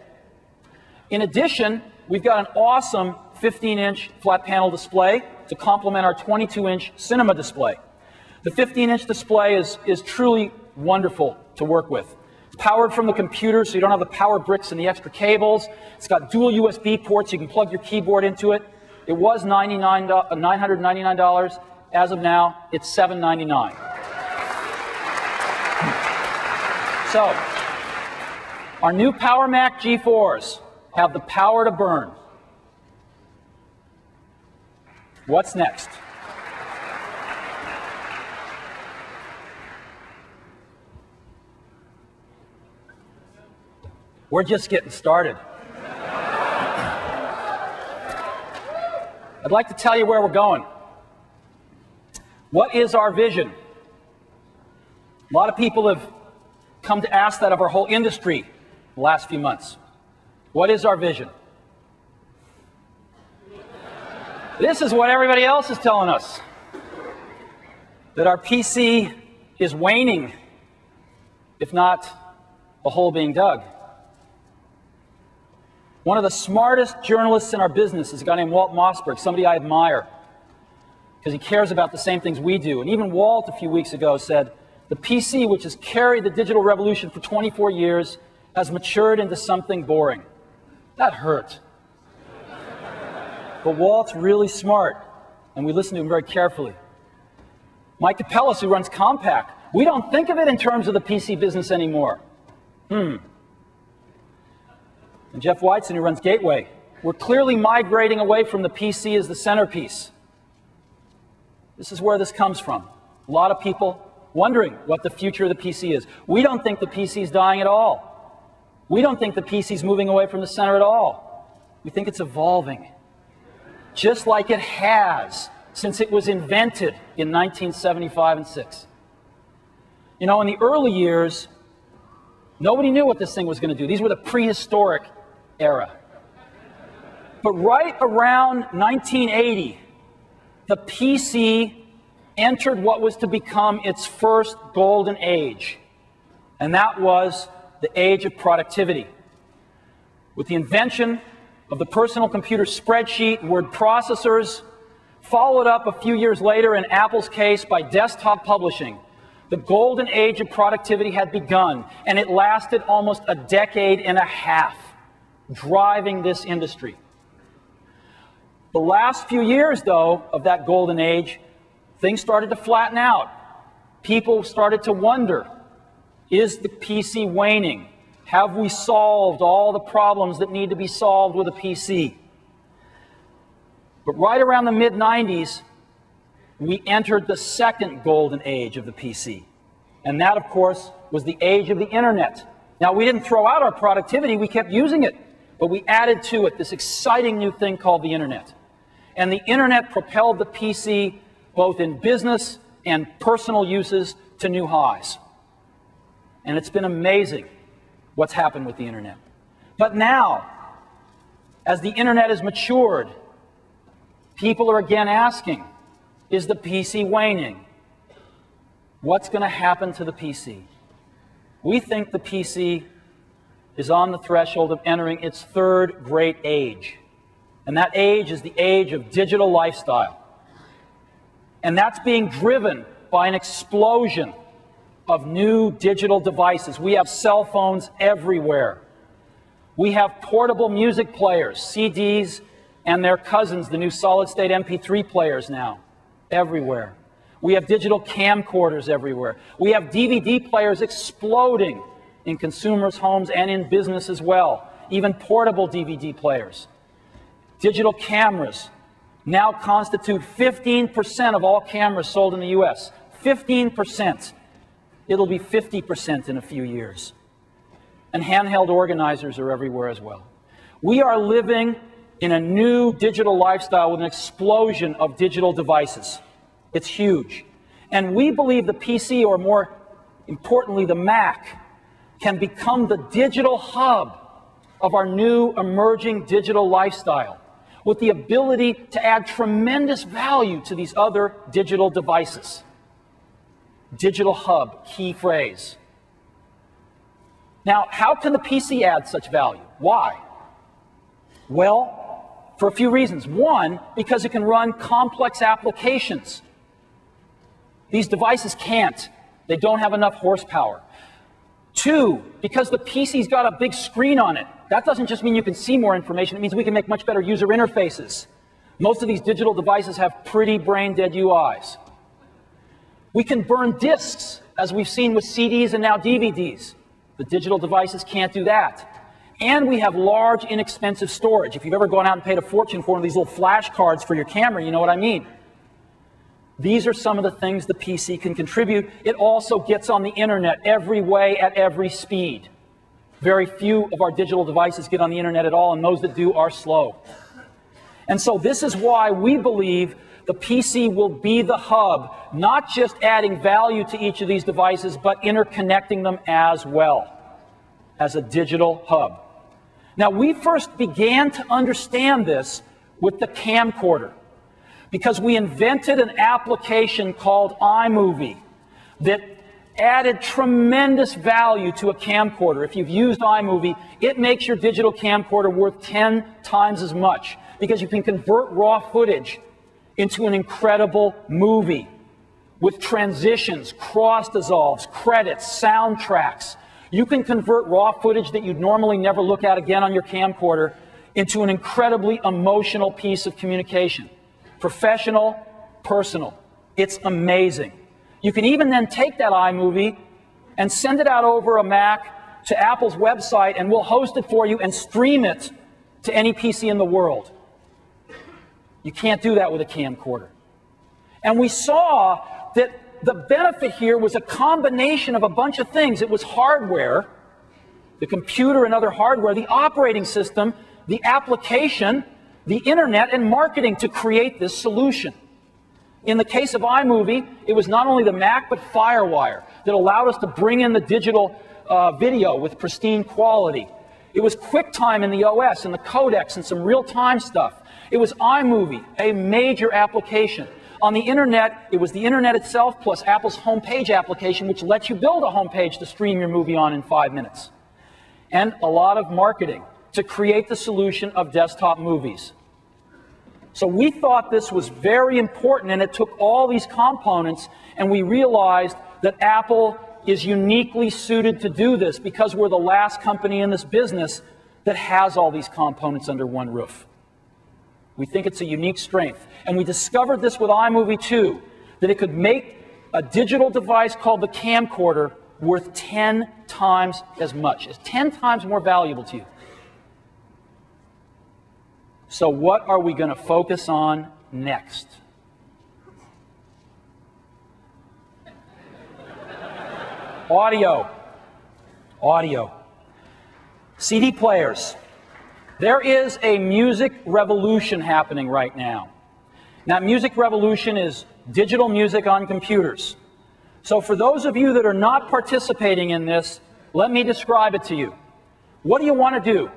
In addition, we've got an awesome 15-inch flat panel display to complement our 22-inch cinema display. The 15-inch display is truly wonderful to work with. It's powered from the computer, so you don't have the power bricks and the extra cables. It's got dual USB ports. You can plug your keyboard into it. It was $999. As of now, it's $799. So, our new Power Mac G4s have the power to burn. What's next? We're just getting started. I'd like to tell you where we're going. What is our vision? A lot of people have come to ask that of our whole industry the last few months. What is our vision? This is what everybody else is telling us. That our PC is waning, if not a hole being dug. One of the smartest journalists in our business is a guy named Walt Mossberg, somebody I admire, because he cares about the same things we do. And even Walt, a few weeks ago, said, the PC, which has carried the digital revolution for 24 years, has matured into something boring. That hurt. But Walt's really smart, and we listen to him very carefully. Mike Capellas, who runs Compaq, we don't think of it in terms of the PC business anymore. And Jeff Weitzen, who runs Gateway, we're clearly migrating away from the PC as the centerpiece. This is where this comes from. A lot of people wondering what the future of the PC is. We don't think the PC is dying at all. We don't think the PC is moving away from the center at all. We think it's evolving, just like it has since it was invented in 1975 and 6. You know, in the early years, nobody knew what this thing was going to do. These were the prehistoric era. But right around 1980, the PC entered what was to become its first golden age, and that was the age of productivity. With the invention of the personal computer spreadsheet, word processors, followed up a few years later in Apple's case by desktop publishing, The golden age of productivity had begun, and it lasted almost a decade and a half, driving this industry. The last few years, though, of that golden age, things started to flatten out. People started to wonder, is the PC waning? Have we solved all the problems that need to be solved with a PC? But right around the mid-90s, we entered the second golden age of the PC. And that, of course, was the age of the internet. Now, we didn't throw out our productivity, we kept using it, but we added to it this exciting new thing called the internet. And the internet propelled the PC, both in business and personal uses, to new highs. And it's been amazing what's happened with the internet. But now, as the internet has matured, people are again asking, is the PC waning? What's going to happen to the PC? We think the PC is on the threshold of entering its third great age. And that age is the age of digital lifestyle. And that's being driven by an explosion of new digital devices. We have cell phones everywhere. We have portable music players, CDs, and their cousins, the new solid-state MP3 players now, everywhere. We have digital camcorders everywhere. We have DVD players exploding in consumers' homes and in business as well, even portable DVD players. Digital cameras now constitute 15% of all cameras sold in the US. 15%. It'll be 50% in a few years. And handheld organizers are everywhere as well. We are living in a new digital lifestyle with an explosion of digital devices. It's huge. And we believe the PC, or more importantly the Mac, can become the digital hub of our new emerging digital lifestyle, with the ability to add tremendous value to these other digital devices. Digital hub, key phrase. Now, how can the PC add such value? Why? Well, for a few reasons. One, because it can run complex applications. These devices can't. They don't have enough horsepower. Two, because the PC's got a big screen on it. That doesn't just mean you can see more information. It means we can make much better user interfaces. Most of these digital devices have pretty brain-dead UIs. We can burn disks, as we've seen with CDs and now DVDs. The digital devices can't do that. And we have large, inexpensive storage. If you've ever gone out and paid a fortune for one of these little flash cards for your camera, you know what I mean. These are some of the things the PC can contribute. It also gets on the internet every way at every speed. Very few of our digital devices get on the internet at all, and those that do are slow. And so this is why we believe the PC will be the hub, not just adding value to each of these devices, but interconnecting them as well, as a digital hub. Now, we first began to understand this with the camcorder, because we invented an application called iMovie that added tremendous value to a camcorder. If you've used iMovie, it makes your digital camcorder worth 10 times as much, because you can convert raw footage into an incredible movie with transitions, cross dissolves, credits, soundtracks. You can convert raw footage that you'd normally never look at again on your camcorder into an incredibly emotional piece of communication. Professional, personal. It's amazing. You can even then take that iMovie and send it out over a Mac to Apple's website, and we'll host it for you and stream it to any PC in the world. You can't do that with a camcorder. And we saw that the benefit here was a combination of a bunch of things. It was hardware, the computer and other hardware, the operating system, the application, the internet, and marketing to create this solution. In the case of iMovie, it was not only the Mac, but FireWire that allowed us to bring in the digital video with pristine quality. It was QuickTime in the OS and the codecs and some real-time stuff. It was iMovie, a major application. On the internet, it was the internet itself plus Apple's homepage application, which lets you build a homepage to stream your movie on in 5 minutes. And a lot of marketing to create the solution of desktop movies. So we thought this was very important, and it took all these components, and we realized that Apple is uniquely suited to do this because we're the last company in this business that has all these components under one roof. We think it's a unique strength. And we discovered this with iMovie too, that it could make a digital device called the camcorder worth 10 times as much. It's 10 times more valuable to you. So what are we going to focus on next? Audio. Audio. CD players. There is a music revolution happening right now. Now, music revolution is digital music on computers. So for those of you that are not participating in this, let me describe it to you. What do you want to do?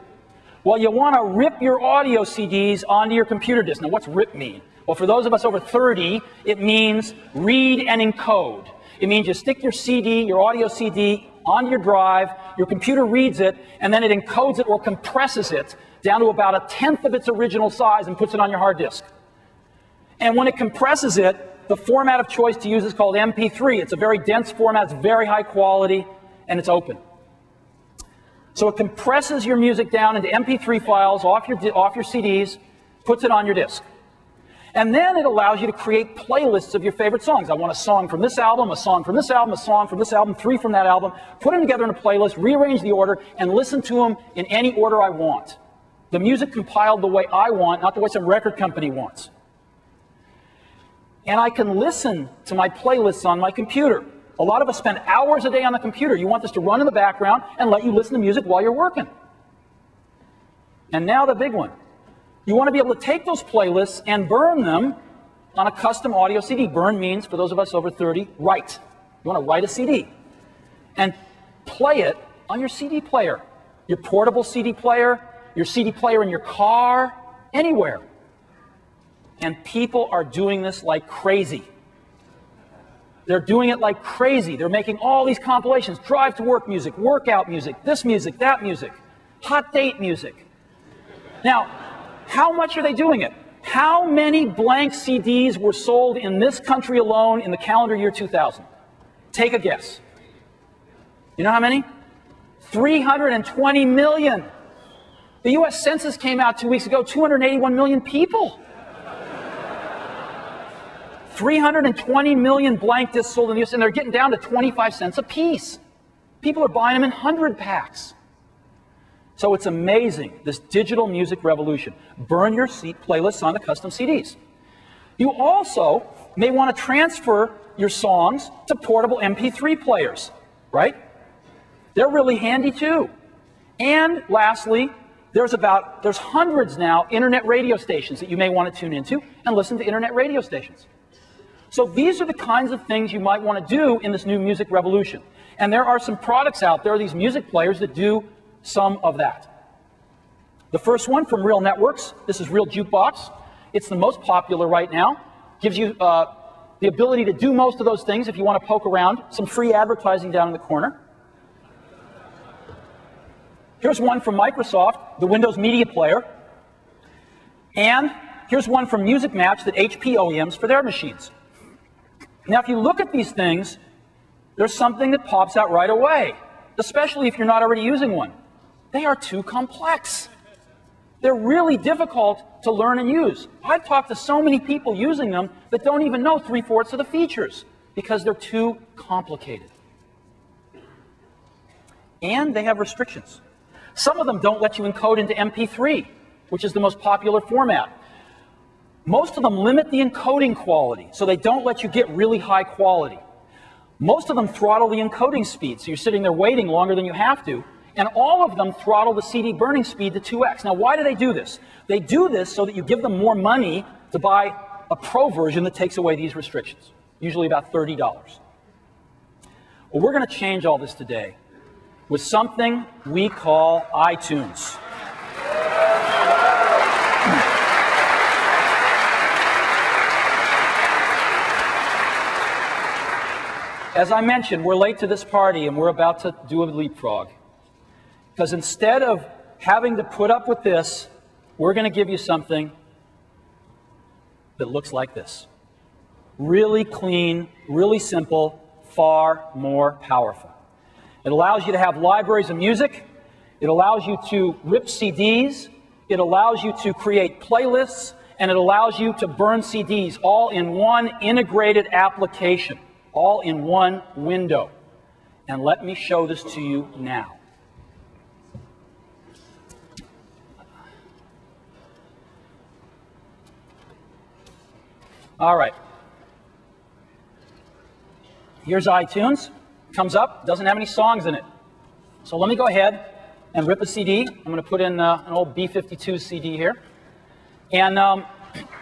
Well, you want to rip your audio CDs onto your computer disk. Now, what's rip mean? Well, for those of us over 30, it means read and encode. It means you stick your CD, your audio CD, onto your drive, your computer reads it, and then it encodes it or compresses it down to about 1/10 of its original size and puts it on your hard disk. And when it compresses it, the format of choice to use is called MP3. It's a very dense format, it's very high quality, and it's open. So it compresses your music down into MP3 files off your CDs, puts it on your disk. And then it allows you to create playlists of your favorite songs. I want a song from this album, a song from this album, a song from this album, 3 from that album. Put them together in a playlist, rearrange the order, and listen to them in any order I want. The music compiled the way I want, not the way some record company wants. And I can listen to my playlists on my computer. A lot of us spend hours a day on the computer. You want this to run in the background and let you listen to music while you're working. And now the big one. You want to be able to take those playlists and burn them on a custom audio CD. Burn means, for those of us over 30, write. You want to write a CD and play it on your CD player. Your portable CD player, your CD player in your car, anywhere. And people are doing this like crazy. They're doing it like crazy. They're making all these compilations, drive to work music, workout music, this music, that music, hot date music. Now, how much are they doing it? How many blank CDs were sold in this country alone in the calendar year 2000? Take a guess. You know how many? 320 million. The US Census came out 2 weeks ago, 281 million people. 320 million blank discs sold in the US, and they're getting down to 25 cents a piece. People are buying them in 100 packs. So it's amazing, this digital music revolution. Burn your playlists onto custom CDs. You also may want to transfer your songs to portable MP3 players, right? They're really handy too. And lastly, there's hundreds now internet radio stations that you may want to tune into and listen to internet radio stations. So these are the kinds of things you might want to do in this new music revolution. And there are some products out there, these music players, that do some of that. The first one from Real Networks, this is Real Jukebox. It's the most popular right now. Gives you the ability to do most of those things if you want to poke around. Some free advertising down in the corner. Here's one from Microsoft, the Windows Media Player. And here's one from Music Match that HP OEMs for their machines. Now, if you look at these things, there's something that pops out right away, especially if you're not already using one. They are too complex. They're really difficult to learn and use. I've talked to so many people using them that don't even know 3/4 of the features because they're too complicated. And they have restrictions. Some of them don't let you encode into MP3, which is the most popular format. Most of them limit the encoding quality, so they don't let you get really high quality. Most of them throttle the encoding speed, so you're sitting there waiting longer than you have to. And all of them throttle the CD burning speed to 2x. Now, why do they do this? They do this so that you give them more money to buy a pro version that takes away these restrictions, usually about $30. Well, we're going to change all this today with something we call iTunes. As I mentioned, we're late to this party and we're about to do a leapfrog. Because instead of having to put up with this, we're going to give you something that looks like this. Really clean, really simple, far more powerful. It allows you to have libraries of music. It allows you to rip CDs. It allows you to create playlists. And it allows you to burn CDs all in one integrated application, all in one window. And let me show this to you now. All right. Here's iTunes. Comes up, doesn't have any songs in it. So let me go ahead and rip a CD. I'm going to put in an old B-52 CD here. And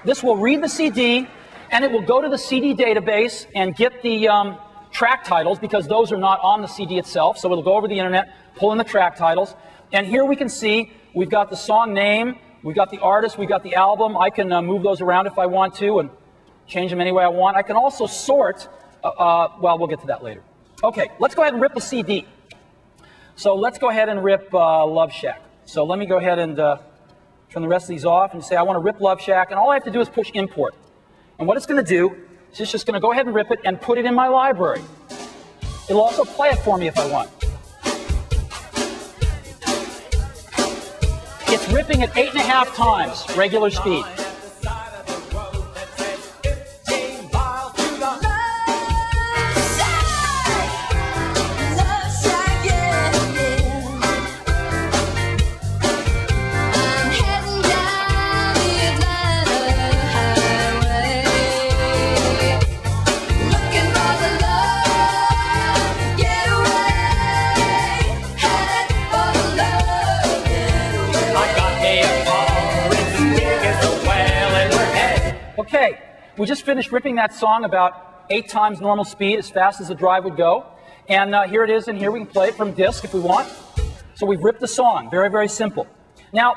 this will read the CD, and it will go to the CD database and get the track titles, because those are not on the CD itself. So it'll go over the internet, pull in the track titles. And here we can see we've got the song name, we've got the artist, we've got the album. I can move those around if I want to and change them any way I want. I can also sort. Well, we'll get to that later. Okay, let's go ahead and rip a CD. So let's go ahead and rip Love Shack. So let me go ahead and turn the rest of these off and say I want to rip Love Shack, and all I have to do is push import. And what it's going to do is it's just going to go ahead and rip it and put it in my library. It'll also play it for me if I want. It's ripping at 8.5 times regular speed. Okay, we just finished ripping that song about 8 times normal speed, as fast as the drive would go. And here it is, and here we can play it from disk if we want. So we've ripped the song. Very, very simple. Now,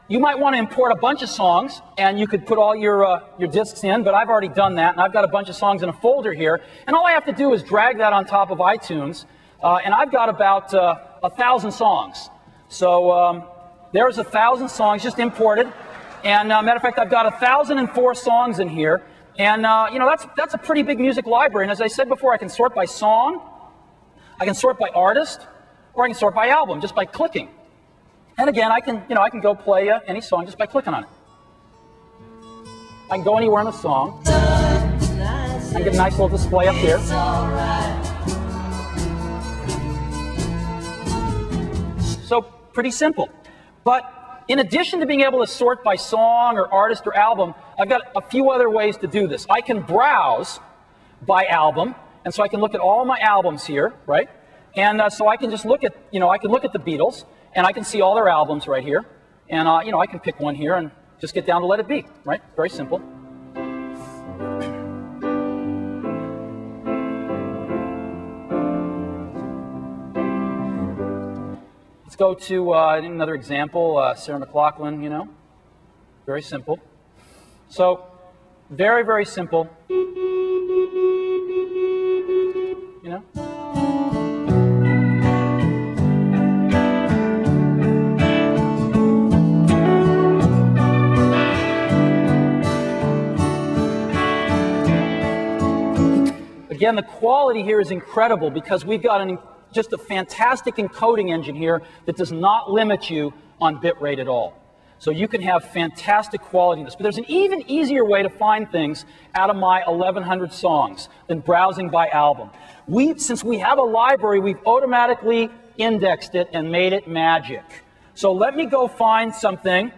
you might want to import a bunch of songs, and you could put all your disks in, but I've already done that, and I've got a bunch of songs in a folder here. And all I have to do is drag that on top of iTunes, and I've got about 1,000 songs. So there's 1,000 songs just imported. And matter of fact, I've got 1,004 songs in here, and you know, that's a pretty big music library. And as I said before, I can sort by song, I can sort by artist, or I can sort by album just by clicking. And again, I can go play any song just by clicking on it. I can go anywhere in the song. I get a nice little display up here. So pretty simple, but in addition to being able to sort by song or artist or album, I've got a few other ways to do this. I can browse by album, and so I can look at all my albums here, right? And so I can just look at, I can look at the Beatles, and I can see all their albums right here. And, I can pick one here and just get down to Let It Be, right? Very simple. Let's go to another example, Sarah McLachlan, very simple. So, very, very simple, Again, the quality here is incredible because we've got just a fantastic encoding engine here that does not limit you on bit rate at all. So you can have fantastic quality in this. But there's an even easier way to find things out of my 1,100 songs than browsing by album. Since we have a library, we've automatically indexed it and made it magic. So let me go find something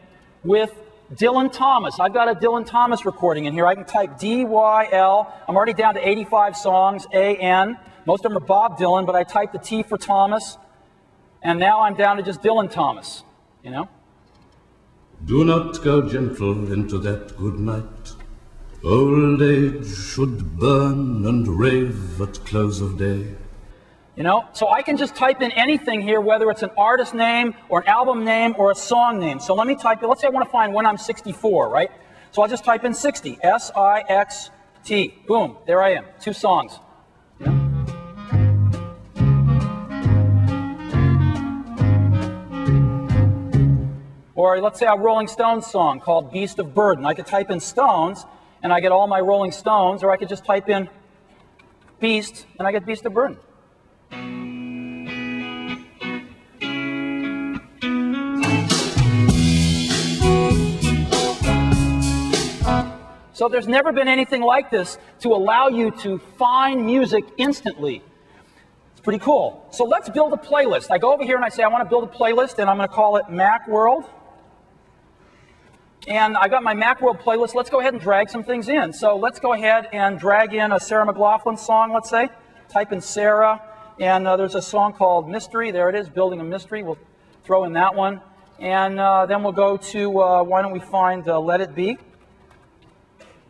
with Dylan Thomas. I've got a Dylan Thomas recording in here. I can type D-Y-L. I'm already down to 85 songs, A-N. Most of them are Bob Dylan, but I typed the T for Thomas. And now I'm down to just Dylan Thomas, Do not go gentle into that good night. Old age should burn and rave at close of day. So I can just type in anything here, whether it's an artist name or an album name or a song name. So let me type in, let's say I want to find When I'm 64, right? So I'll just type in 60, S-I-X-T. Boom, there I am, 2 songs. Or let's say a Rolling Stones song called Beast of Burden. I could type in Stones, and I get all my Rolling Stones, or I could just type in Beast, and I get Beast of Burden. So there's never been anything like this to allow you to find music instantly. It's pretty cool. So let's build a playlist. I go over here and I say I want to build a playlist, and I'm going to call it Macworld. And I got my Macworld playlist. Let's go ahead and drag some things in. So let's go ahead and drag in a Sarah McLachlan song, let's say. Type in Sarah, and there's a song called Mystery. There it is, Building a Mystery. We'll throw in that one. And then we'll go to, why don't we find Let It Be?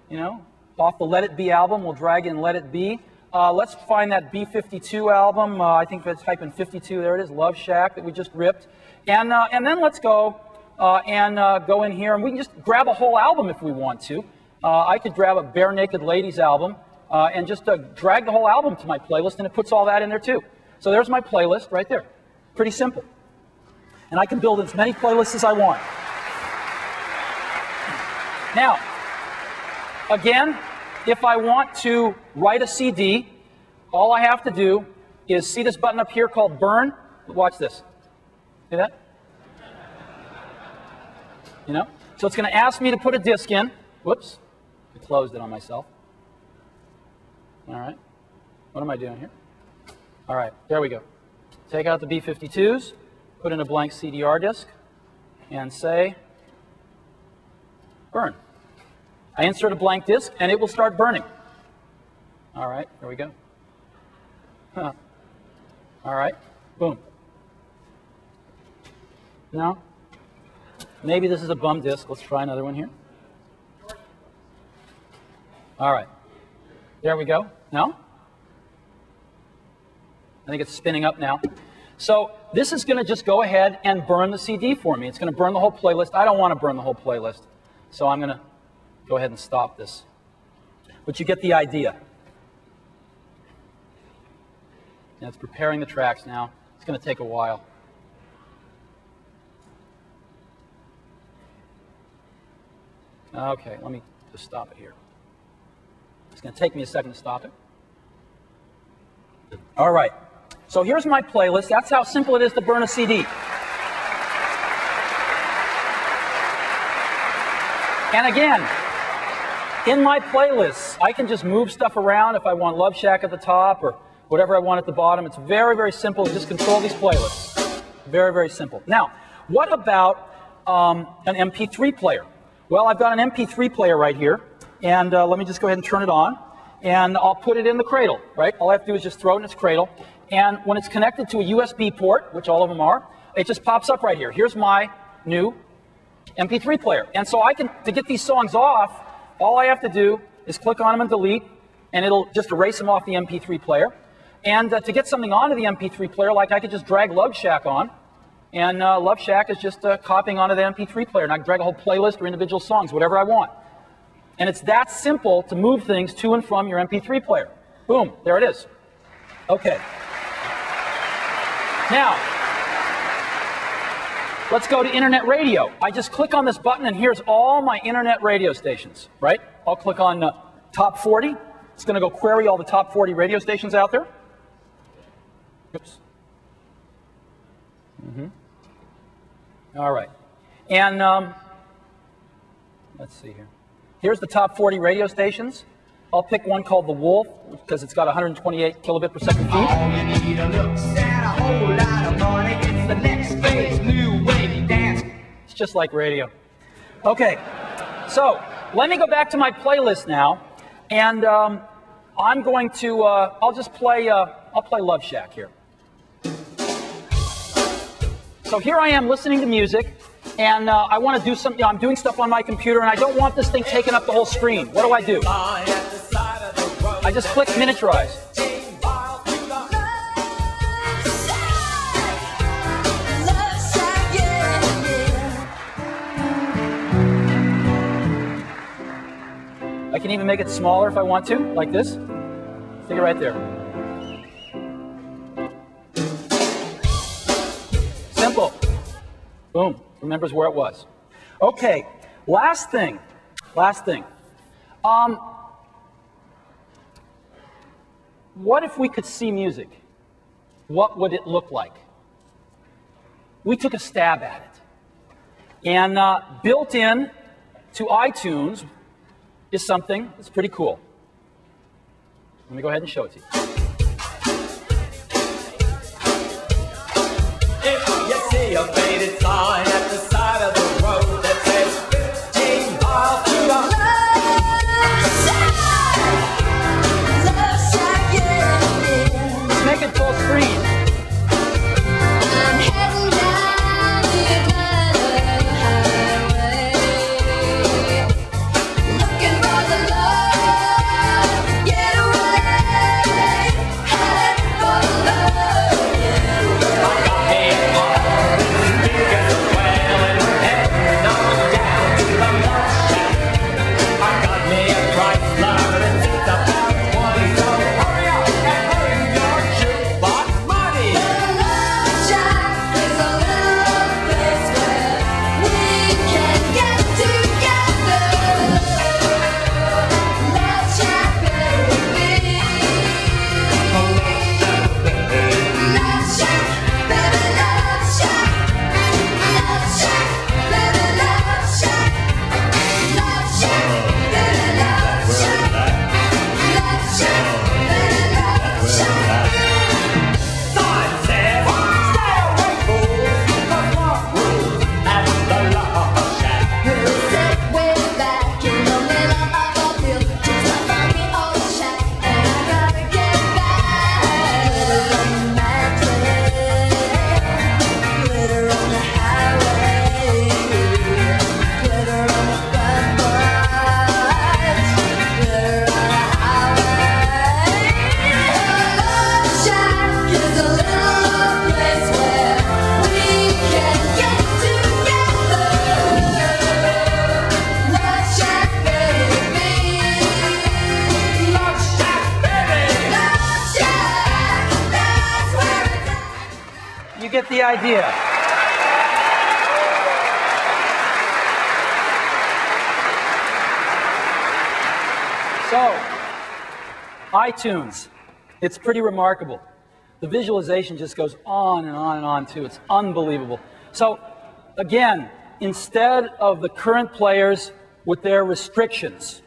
You know, off the Let It Be album, we'll drag in Let It Be. Let's find that B-52 album. I think let's type in 52. There it is, Love Shack that we just ripped. And then let's go go in here, and we can just grab a whole album if we want to. I could grab a Bare Naked Ladies album and just drag the whole album to my playlist, and it puts all that in there too. So there's my playlist right there. Pretty simple. And I can build as many playlists as I want. Now, again, if I want to write a CD, all I have to do is see this button up here called Burn. Watch this. See that? You know? So it's going to ask me to put a disk in. Whoops. I closed it on myself. All right. What am I doing here? All right. There we go. Take out the B-52s, put in a blank CDR disk, and say Burn. I insert a blank disk, and it will start burning. All right, there we go. Huh. All right, boom. No? Maybe this is a bum disk. Let's try another one here. All right, there we go. No? I think it's spinning up now. So this is going to just go ahead and burn the CD for me. It's going to burn the whole playlist. I don't want to burn the whole playlist, so I'm going to go ahead and stop this. But you get the idea. And it's preparing the tracks now. It's going to take a while. Okay, let me just stop it here. It's going to take me a second to stop it. All right. So here's my playlist. That's how simple it is to burn a CD. And again, in my playlists, I can just move stuff around if I want Love Shack at the top or whatever I want at the bottom. It's very, very simple. Just control these playlists. Very, very simple. Now, what about an MP3 player? Well, I've got an MP3 player right here, and let me just go ahead and turn it on, and I'll put it in the cradle, right? All I have to do is just throw it in its cradle, and when it's connected to a USB port, which all of them are, it just pops up right here. Here's my new MP3 player. And so I can, to get these songs off, all I have to do is click on them and delete, and it'll just erase them off the MP3 player. And to get something onto the MP3 player, like I could just drag Love Shack on, and Love Shack is just copying onto the MP3 player, and I can drag a whole playlist or individual songs, whatever I want. And it's that simple to move things to and from your MP3 player. Boom, there it is. Okay. Now, let's go to internet radio. I just click on this button, and here's all my internet radio stations, right? I'll click on Top 40. It's going to go query all the top 40 radio stations out there. Oops. All right. And let's see here. Here's the top 40 radio stations. I'll pick one called The Wolf, because it's got 128 kilobit per second feed. All you need are looks and a whole lot of money. It's the next phase, new wave dance. It's just like radio. Okay, so let me go back to my playlist now, and I'm going to, I'll play Love Shack here. So here I am listening to music, and I want to do something. I'm doing stuff on my computer, and I don't want this thing taking up the whole screen. What do? I just click miniaturize. I can even make it smaller if I want to, like this. Stick it right there. Simple. Boom. Remembers where it was. Okay. Last thing. what if we could see music? What would it look like? We took a stab at it. And built in to iTunes is something that's pretty cool. Let me go ahead and show it to you. If you see a faded sign at the side of the road that says 15 miles to the Love Shack, yeah. Make it full screen. I'm heading down the Atlanta highway, looking for the love, get away, headed for the love, yeah. I got me a car, big as a whale, and heading on down to the Love Shack. I got me a Chrysler, and it's about 20, so hurry up and bring your jukebox money. The Love Shack is a little place where we can get together. Love Shack, baby. Love Shack, baby, Love Shack. Love Shack, baby, Love Shack. Love Shack, baby, Love Shack. Love Shack, baby, Love Shack. Sign says, stay away, fools, 'cause Macworld at the Love Shack. We'll sit way back in the middle of a field, just a funny old shack, and I gotta get back. Glitter on the mattress, glitter on the highway, glitter on the front porch, glitter on the highway. Love Shack is a little place where we can get together. Love Shack, baby. Love Shack, baby. Love Shack, that's where it's at. You get the idea. So, iTunes, it's pretty remarkable. The visualization just goes on and on and on too. It's unbelievable. So, again, instead of the current players with their restrictions,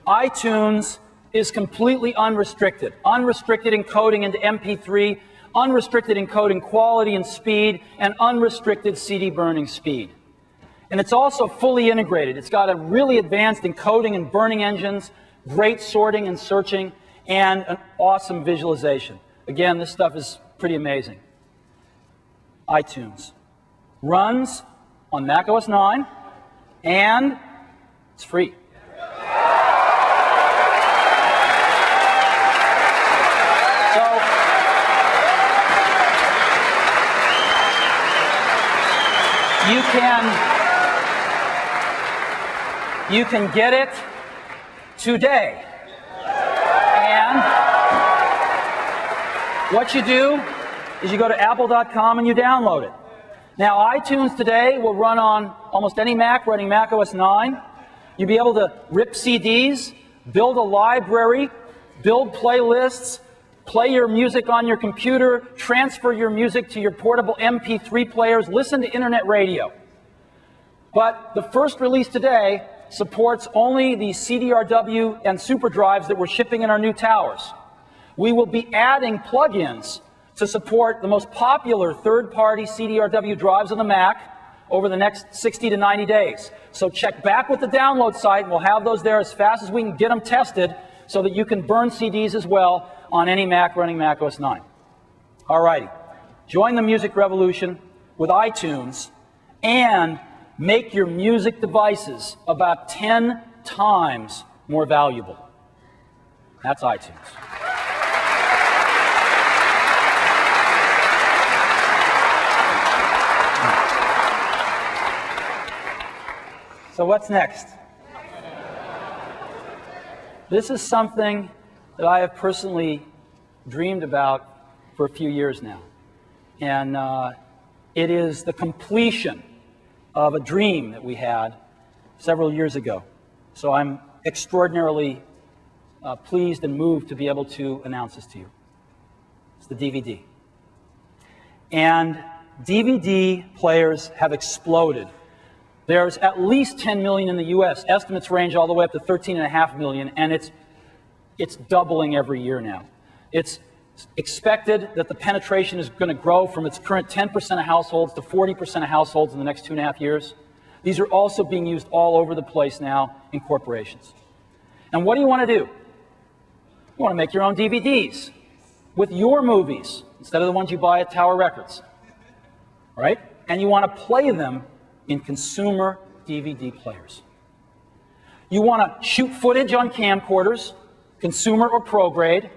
iTunes is completely unrestricted. Unrestricted encoding into MP3, unrestricted encoding quality and speed, and unrestricted CD burning speed. And it's also fully integrated. It's got a really advanced encoding and burning engines, great sorting and searching, and an awesome visualization. Again, this stuff is pretty amazing. iTunes runs on Mac OS 9, and it's free. So, you can get it today. And what you do is you go to apple.com and you download it. Now, iTunes today will run on almost any Mac running Mac OS 9. You'll be able to rip CDs, build a library, build playlists, play your music on your computer, transfer your music to your portable MP3 players, listen to internet radio. But the first release today supports only the CDRW and super drives that we're shipping in our new towers. We will be adding plugins to support the most popular third-party CDRW drives on the Mac over the next 60 to 90 days. So check back with the download site, and we'll have those there as fast as we can get them tested so that you can burn CDs as well on any Mac running Mac OS 9. All righty. Join the music revolution with iTunes and make your music devices about 10 times more valuable. That's iTunes. So what's next? This is something that I have personally dreamed about for a few years now. And it is the completion of a dream that we had several years ago. So I'm extraordinarily pleased and moved to be able to announce this to you. It's the DVD. And DVD players have exploded. There's at least 10 million in the US. Estimates range all the way up to 13.5 million, and it's doubling every year now. It's expected that the penetration is going to grow from its current 10% of households to 40% of households in the next 2.5 years. These are also being used all over the place now in corporations. And what do you want to do? You want to make your own DVDs with your movies instead of the ones you buy at Tower Records, right? And you want to play them in consumer DVD players. You want to shoot footage on camcorders, consumer or pro grade.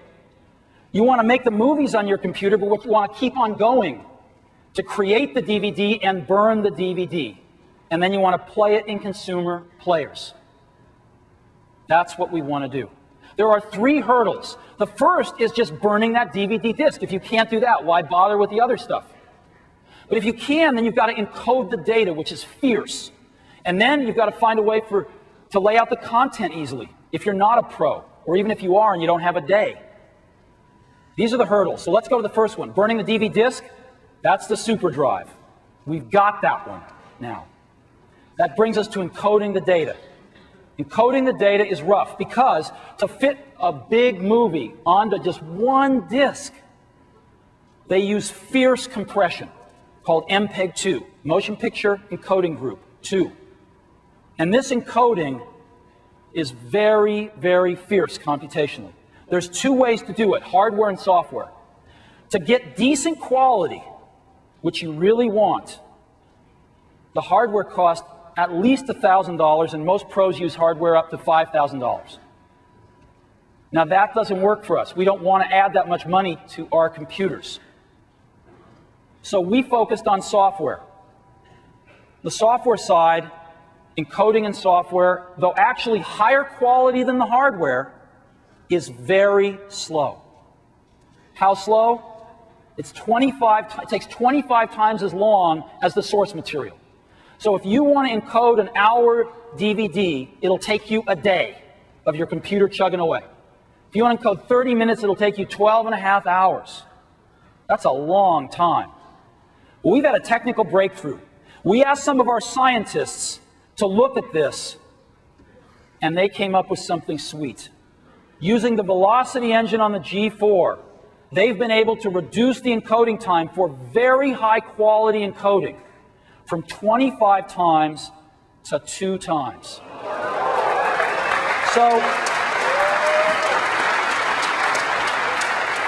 You want to make the movies on your computer, but what you want to keep on going to create the DVD and burn the DVD. And then you want to play it in consumer players. That's what we want to do. There are 3 hurdles. The first is just burning that DVD disc. If you can't do that, why bother with the other stuff? But if you can, then you've got to encode the data, which is fierce. And then you've got to find a way to lay out the content easily, if you're not a pro, or even if you are and you don't have a day. These are the hurdles. So let's go to the first one. Burning the DVD disc, that's the super drive. We've got that one now. That brings us to encoding the data. Encoding the data is rough because to fit a big movie onto just one disc, they use fierce compression called MPEG-2, Motion Picture Encoding Group 2. And this encoding is very, very fierce computationally. There's 2 ways to do it, hardware and software. To get decent quality, which you really want, the hardware costs at least $1,000, and most pros use hardware up to $5,000. Now that doesn't work for us. We don't want to add that much money to our computers. So we focused on software. The software side, encoding and software, though actually higher quality than the hardware, is very slow. How slow? It takes 25 times as long as the source material. So if you want to encode an hour DVD, it'll take you a day of your computer chugging away. If you want to encode 30 minutes, it'll take you 12.5 hours. That's a long time. Well, we've had a technical breakthrough. We asked some of our scientists to look at this, and they came up with something sweet. Using the velocity engine on the G4, they've been able to reduce the encoding time for very high quality encoding from 25 times to 2 times. So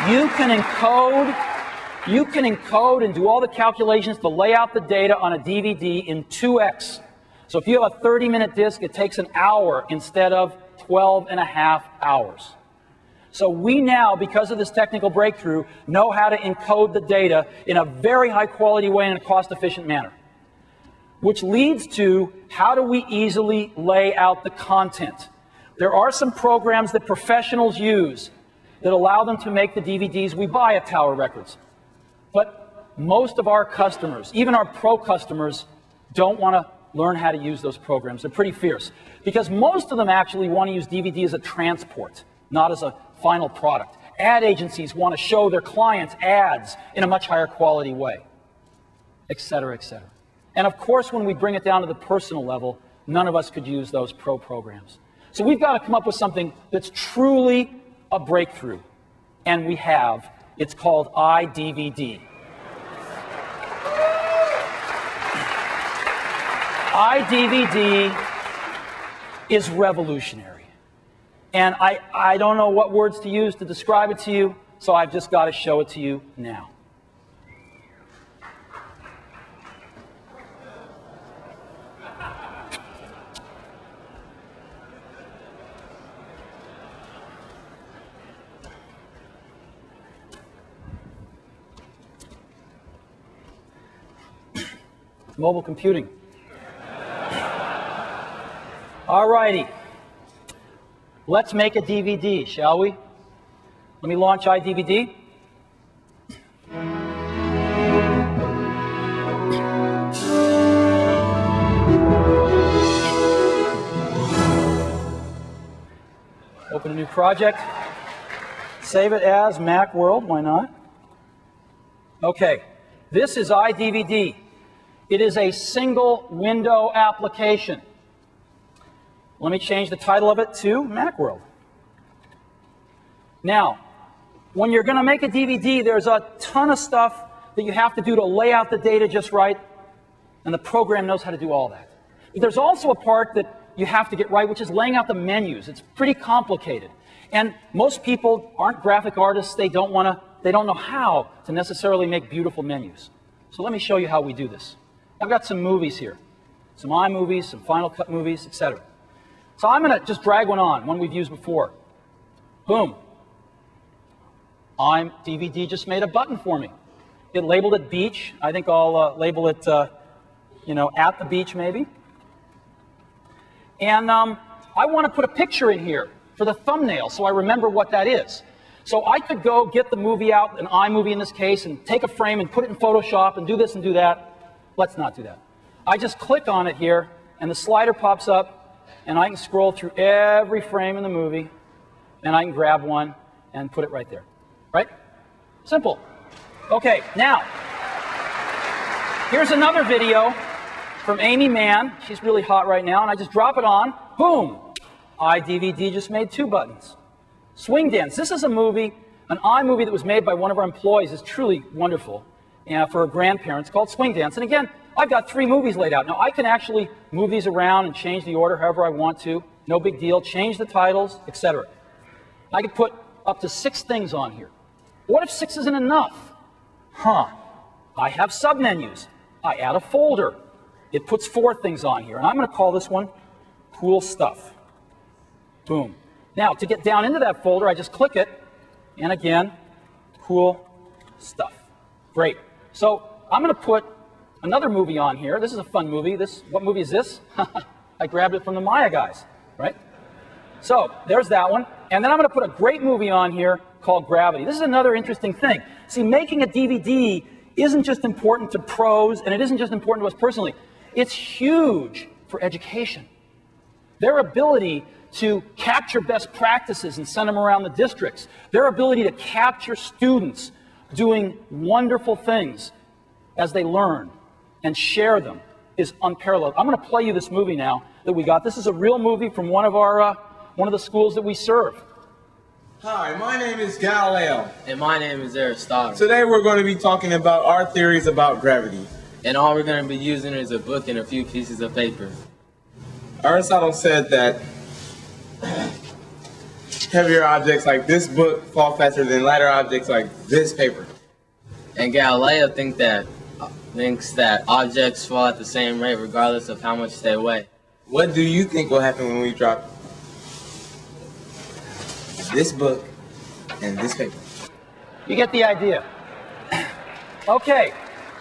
you can encode and do all the calculations to lay out the data on a DVD in 2x. So if you have a 30-minute disc, it takes an hour instead of 12.5 hours. So we now, because of this technical breakthrough, know how to encode the data in a very high quality way in a cost-efficient manner. Which leads to, how do we easily lay out the content? There are some programs that professionals use that allow them to make the DVDs we buy at Tower Records. But most of our customers, even our pro customers, don't want to learn how to use those programs. They're pretty fierce. Because most of them actually want to use DVD as a transport, not as a final product. Ad agencies want to show their clients ads in a much higher quality way, et cetera, et cetera. And of course, when we bring it down to the personal level, none of us could use those pro programs. So we've got to come up with something that's truly a breakthrough. And we have. It's called iDVD. iDVD is revolutionary. And I don't know what words to use to describe it to you, so I've just got to show it to you now. Mobile computing. All righty. Let's make a DVD, shall we? Let me launch iDVD. Open a new project. Save it as Macworld, why not? Okay, this is iDVD. It is a single window application. Let me change the title of it to Macworld. Now, when you're going to make a DVD, there's a ton of stuff that you have to do to lay out the data just right, and the program knows how to do all that. But there's also a part that you have to get right, which is laying out the menus. It's pretty complicated. And most people aren't graphic artists. They don't know how to necessarily make beautiful menus. So let me show you how we do this. I've got some movies here, some iMovies, some Final Cut movies, etc. So I'm going to just drag one we've used before. Boom. iDVD just made a button for me. It labeled it beach. I think I'll label it, at the beach maybe. And I want to put a picture in here for the thumbnail so I remember what that is. So I could go get the movie out, an iMovie in this case, and take a frame and put it in Photoshop and do this and do that. Let's not do that. I just click on it here, and the slider pops up, and I can scroll through every frame in the movie, and I can grab one and put it right there. Right? Simple. Okay, now, here's another video from Amy Mann. She's really hot right now, and I just drop it on. Boom! iDVD just made 2 buttons. Swing Dance. This is a movie, an iMovie that was made by one of our employees. It's truly wonderful for her grandparents, called Swing Dance. And again, I've got 3 movies laid out. Now, I can actually move these around and change the order however I want to. No big deal. Change the titles, etc. I could put up to 6 things on here. What if 6 isn't enough? I have submenus. I add a folder. It puts 4 things on here. And I'm going to call this one Cool Stuff. Boom. Now, to get down into that folder, I just click it. And again, Cool Stuff. Great. So I'm going to put another movie on here. This is a fun movie. What movie is this? I grabbed it from the Maya guys, right? So there's that one. And then I'm going to put a great movie on here called Gravity. This is another interesting thing. See, making a DVD isn't just important to pros, and it isn't just important to us personally. It's huge for education. Their ability to capture best practices and send them around the districts, their ability to capture students doing wonderful things as they learn and share them is unparalleled. I'm going to play you this movie now that we got. This is a real movie from one of the schools that we serve. Hi, my name is Galileo. And my name is Aristotle. Today we're going to be talking about our theories about gravity. And all we're going to be using is a book and a few pieces of paper. Aristotle said that heavier objects like this book fall faster than lighter objects like this paper. And Galileo thinks that objects fall at the same rate regardless of how much they weigh. What do you think will happen when we drop this book and this paper? You get the idea. Okay,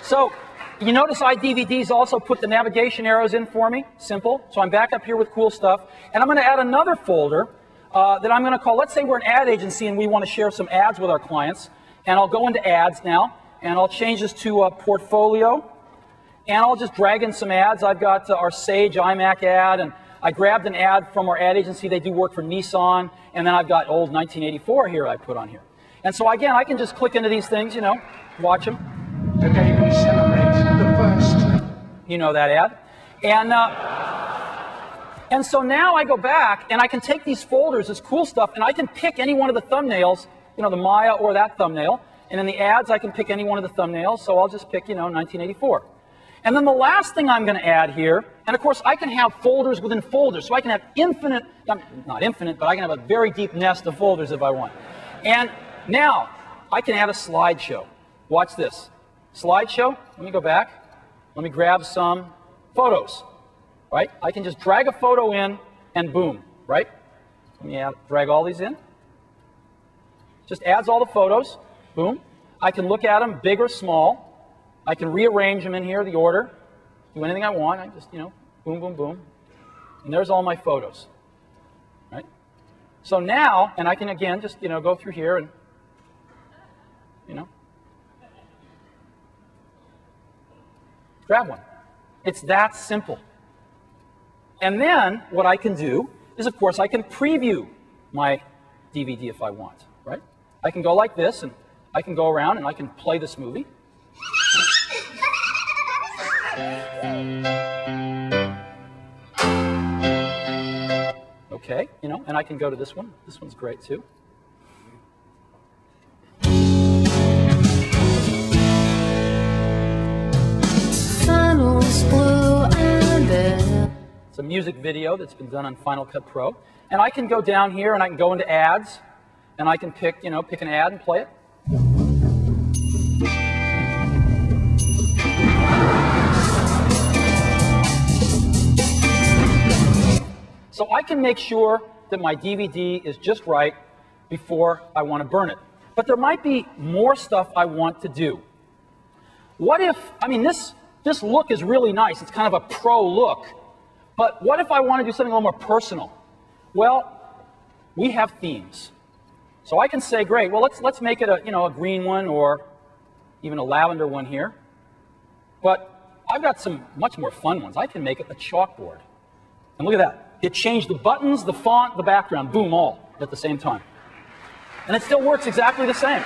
so you notice iDVD's also put the navigation arrows in for me. Simple. So I'm back up here with Cool Stuff. And I'm going to add another folder that I'm going to call, let's say we're an ad agency and we want to share some ads with our clients. And I'll go into ads now, and I'll change this to portfolio. And I'll just drag in some ads. I've got our Sage iMac ad, and I grabbed an ad from our ad agency. They do work for Nissan. And then I've got old 1984 here I put on here. And so again, I can just click into these things, watch them. Today we celebrate the first. You know that ad. And so now I go back and I can take these folders, this Cool Stuff, and I can pick any one of the thumbnails, the Maya or that thumbnail. And in the ads, I can pick any one of the thumbnails. So I'll just pick, 1984. And then the last thing I'm going to add here, and of course I can have folders within folders, so I can have infinite, not infinite, but I can have a very deep nest of folders if I want. And now I can add a slideshow. Watch this. Slideshow, let me go back. Let me grab some photos, right? I can just drag a photo in and boom, right? Let me drag all these in. Just adds all the photos, boom. I can look at them big or small. I can rearrange them in here, the order, do anything I want. I just, boom, boom, boom. And there's all my photos, right? So now, and I can again just, go through here and, grab one. It's that simple. And then what I can do is, of course, I can preview my DVD if I want, right? I can go like this, and I can go around, and I can play this movie. Okay, you know, and I can go to this one. This one's great, too. It's a music video that's been done on Final Cut Pro. And I can go down here and I can go into ads and I can pick, you know, pick an ad and play it. So I can make sure that my DVD is just right before I want to burn it. But there might be more stuff I want to do. What if, I mean, this look is really nice. It's kind of a pro look. But what if I want to do something a little more personal? Well, we have themes. So I can say, great, well, let's make it a, you know, a green one or even a lavender one here. But I've got some much more fun ones. I can make it a chalkboard. And look at that. It changed the buttons, the font, the background, boom, all at the same time. And it still works exactly the same.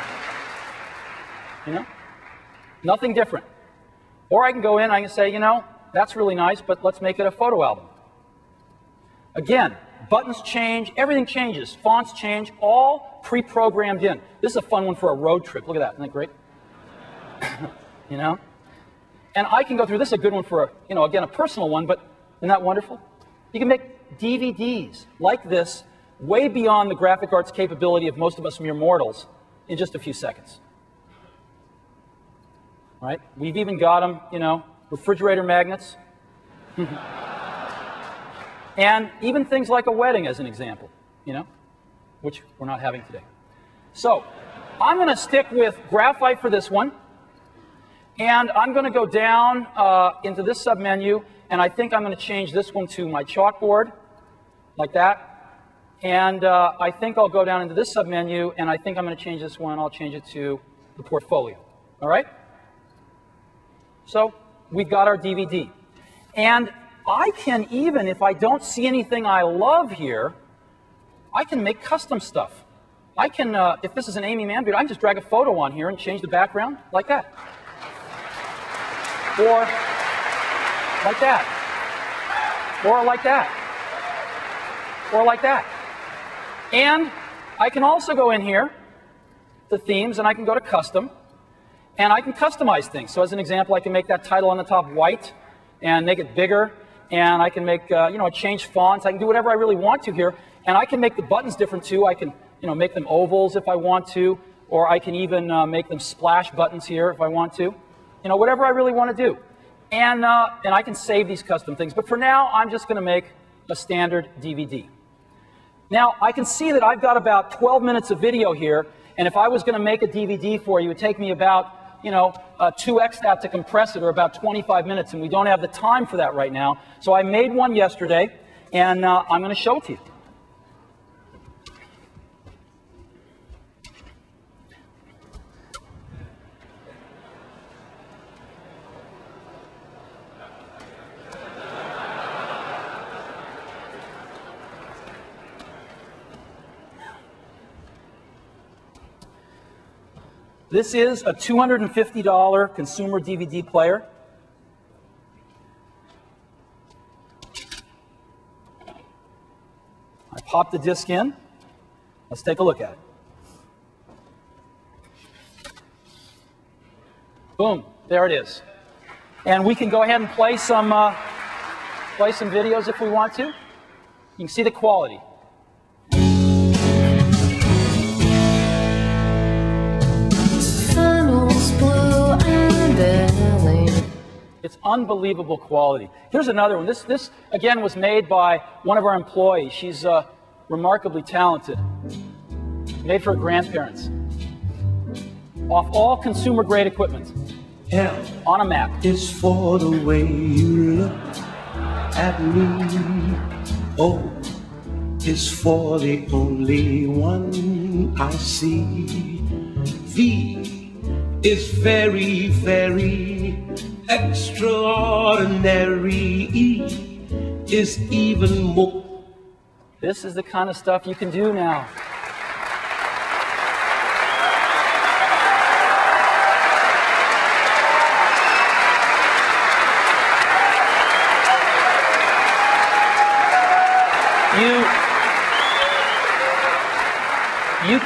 You know? Nothing different. Or I can go in and I can say, you know, that's really nice, but let's make it a photo album. Again, buttons change, everything changes, fonts change, all pre-programmed in. This is a fun one for a road trip. Look at that, isn't that great? You know? And I can go through, this is a good one for, you know, again, a personal one, but isn't that wonderful? You can make DVDs like this, way beyond the graphic arts capability of most of us mere mortals, in just a few seconds. Right? We've even got them, you know, refrigerator magnets. And even things like a wedding as an example, you know, which we're not having today. So I'm going to stick with graphite for this one. And I'm going to go down into this submenu, and I think I'm going to change this one to my chalkboard, like that. And I think I'll go down into this submenu, and I think I'm going to change this one. I'll change it to the portfolio. All right? So we've got our DVD. And I can even, if I don't see anything I love here, I can make custom stuff. I can, if this is an Amy Mann video, I can just drag a photo on here and change the background like that. Or like that. Or like that. Or like that. And I can also go in here to themes, and I can go to custom, and I can customize things. So as an example, I can make that title on the top white and make it bigger, and I can make, you know, change fonts. I can do whatever I really want to here, and I can make the buttons different too. I can, you know, make them ovals if I want to, or I can even make them splash buttons here if I want to. You know, whatever I really want to do. And I can save these custom things. But for now, I'm just going to make a standard DVD. Now, I can see that I've got about 12 minutes of video here, and if I was going to make a DVD for you, it would take me about, you know, 2x that to compress it, or about 25 minutes, and we don't have the time for that right now. So I made one yesterday, and I'm going to show it to you. This is a $250 consumer DVD player. I pop the disc in. Let's take a look at it. Boom, there it is. And we can go ahead and play some videos if we want to. You can see the quality. It's unbelievable quality. Here's another one. This again was made by one of our employees. She's remarkably talented. Made for her grandparents. Off all consumer grade equipment. L on a Mac. Is for the way you look at me. O is for the only one I see. V is very, very extraordinary. E is even more. This is the kind of stuff you can do now.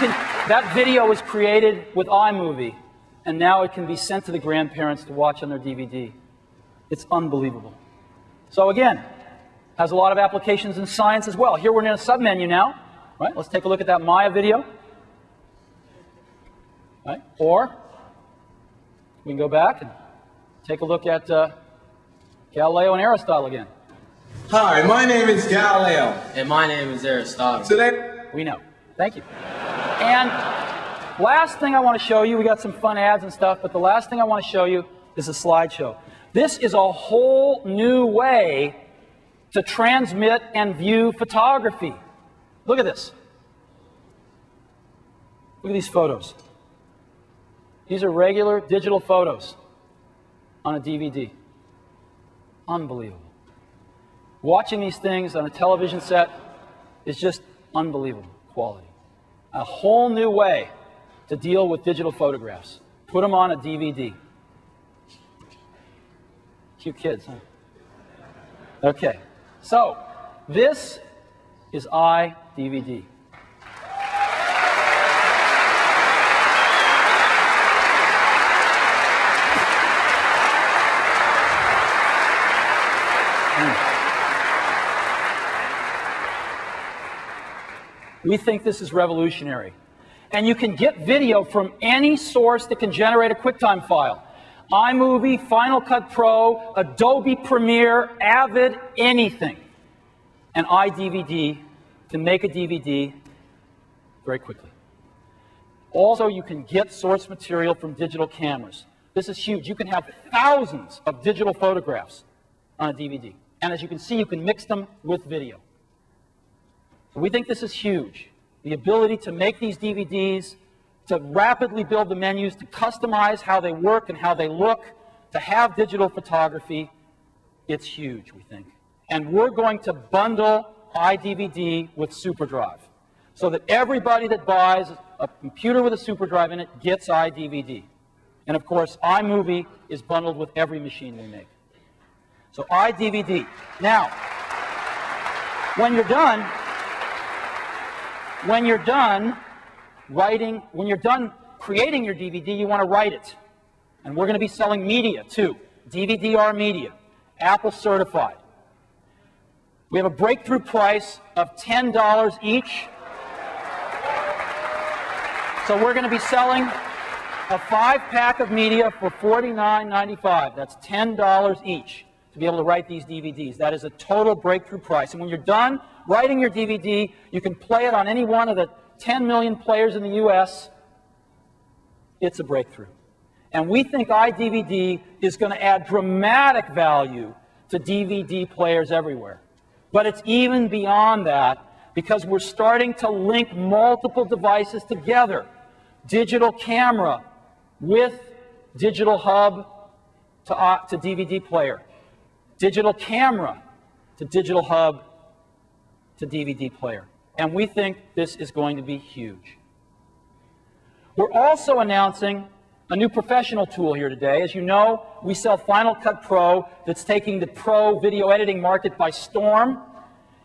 that video was created with iMovie, and now it can be sent to the grandparents to watch on their DVD. It's unbelievable. So again, has a lot of applications in science as well. Here we're in a submenu now. Right? Let's take a look at that Maya video. Right? Or we can go back and take a look at Galileo and Aristotle again. Hi, my name is Galileo. And my name is Aristotle. Today, we know. Thank you. And last thing I want to show you, we got some fun ads and stuff, but the last thing I want to show you is a slideshow. This is a whole new way to transmit and view photography. Look at this. Look at these photos. These are regular digital photos on a DVD. Unbelievable. Watching these things on a television set is just unbelievable quality. A whole new way to deal with digital photographs. Put them on a DVD. Cute kids, huh? Okay, so this is iDVD. We think this is revolutionary. And you can get video from any source that can generate a QuickTime file. iMovie, Final Cut Pro, Adobe Premiere, Avid, anything. And iDVD can make a DVD very quickly. Also, you can get source material from digital cameras. This is huge. You can have thousands of digital photographs on a DVD. And as you can see, you can mix them with video. So we think this is huge. The ability to make these DVDs, to rapidly build the menus, to customize how they work and how they look, to have digital photography, it's huge, we think. And we're going to bundle iDVD with SuperDrive so that everybody that buys a computer with a SuperDrive in it gets iDVD. And of course, iMovie is bundled with every machine we make. So iDVD. Now, when you're done creating your DVD, you want to write it. And we're going to be selling media too. DVD-R media, Apple certified. We have a breakthrough price of $10 each. So we're going to be selling a 5-pack of media for $49.95. That's $10 each to be able to write these DVDs. That is a total breakthrough price. And when you're done writing your DVD, you can play it on any one of the 10 million players in the US. It's a breakthrough. And we think iDVD is going to add dramatic value to DVD players everywhere. But it's even beyond that because we're starting to link multiple devices together. Digital camera with digital hub to DVD player. Digital camera to digital hub to DVD player. And we think this is going to be huge. We're also announcing a new professional tool here today. As you know, we sell Final Cut Pro that's taking the pro video editing market by storm.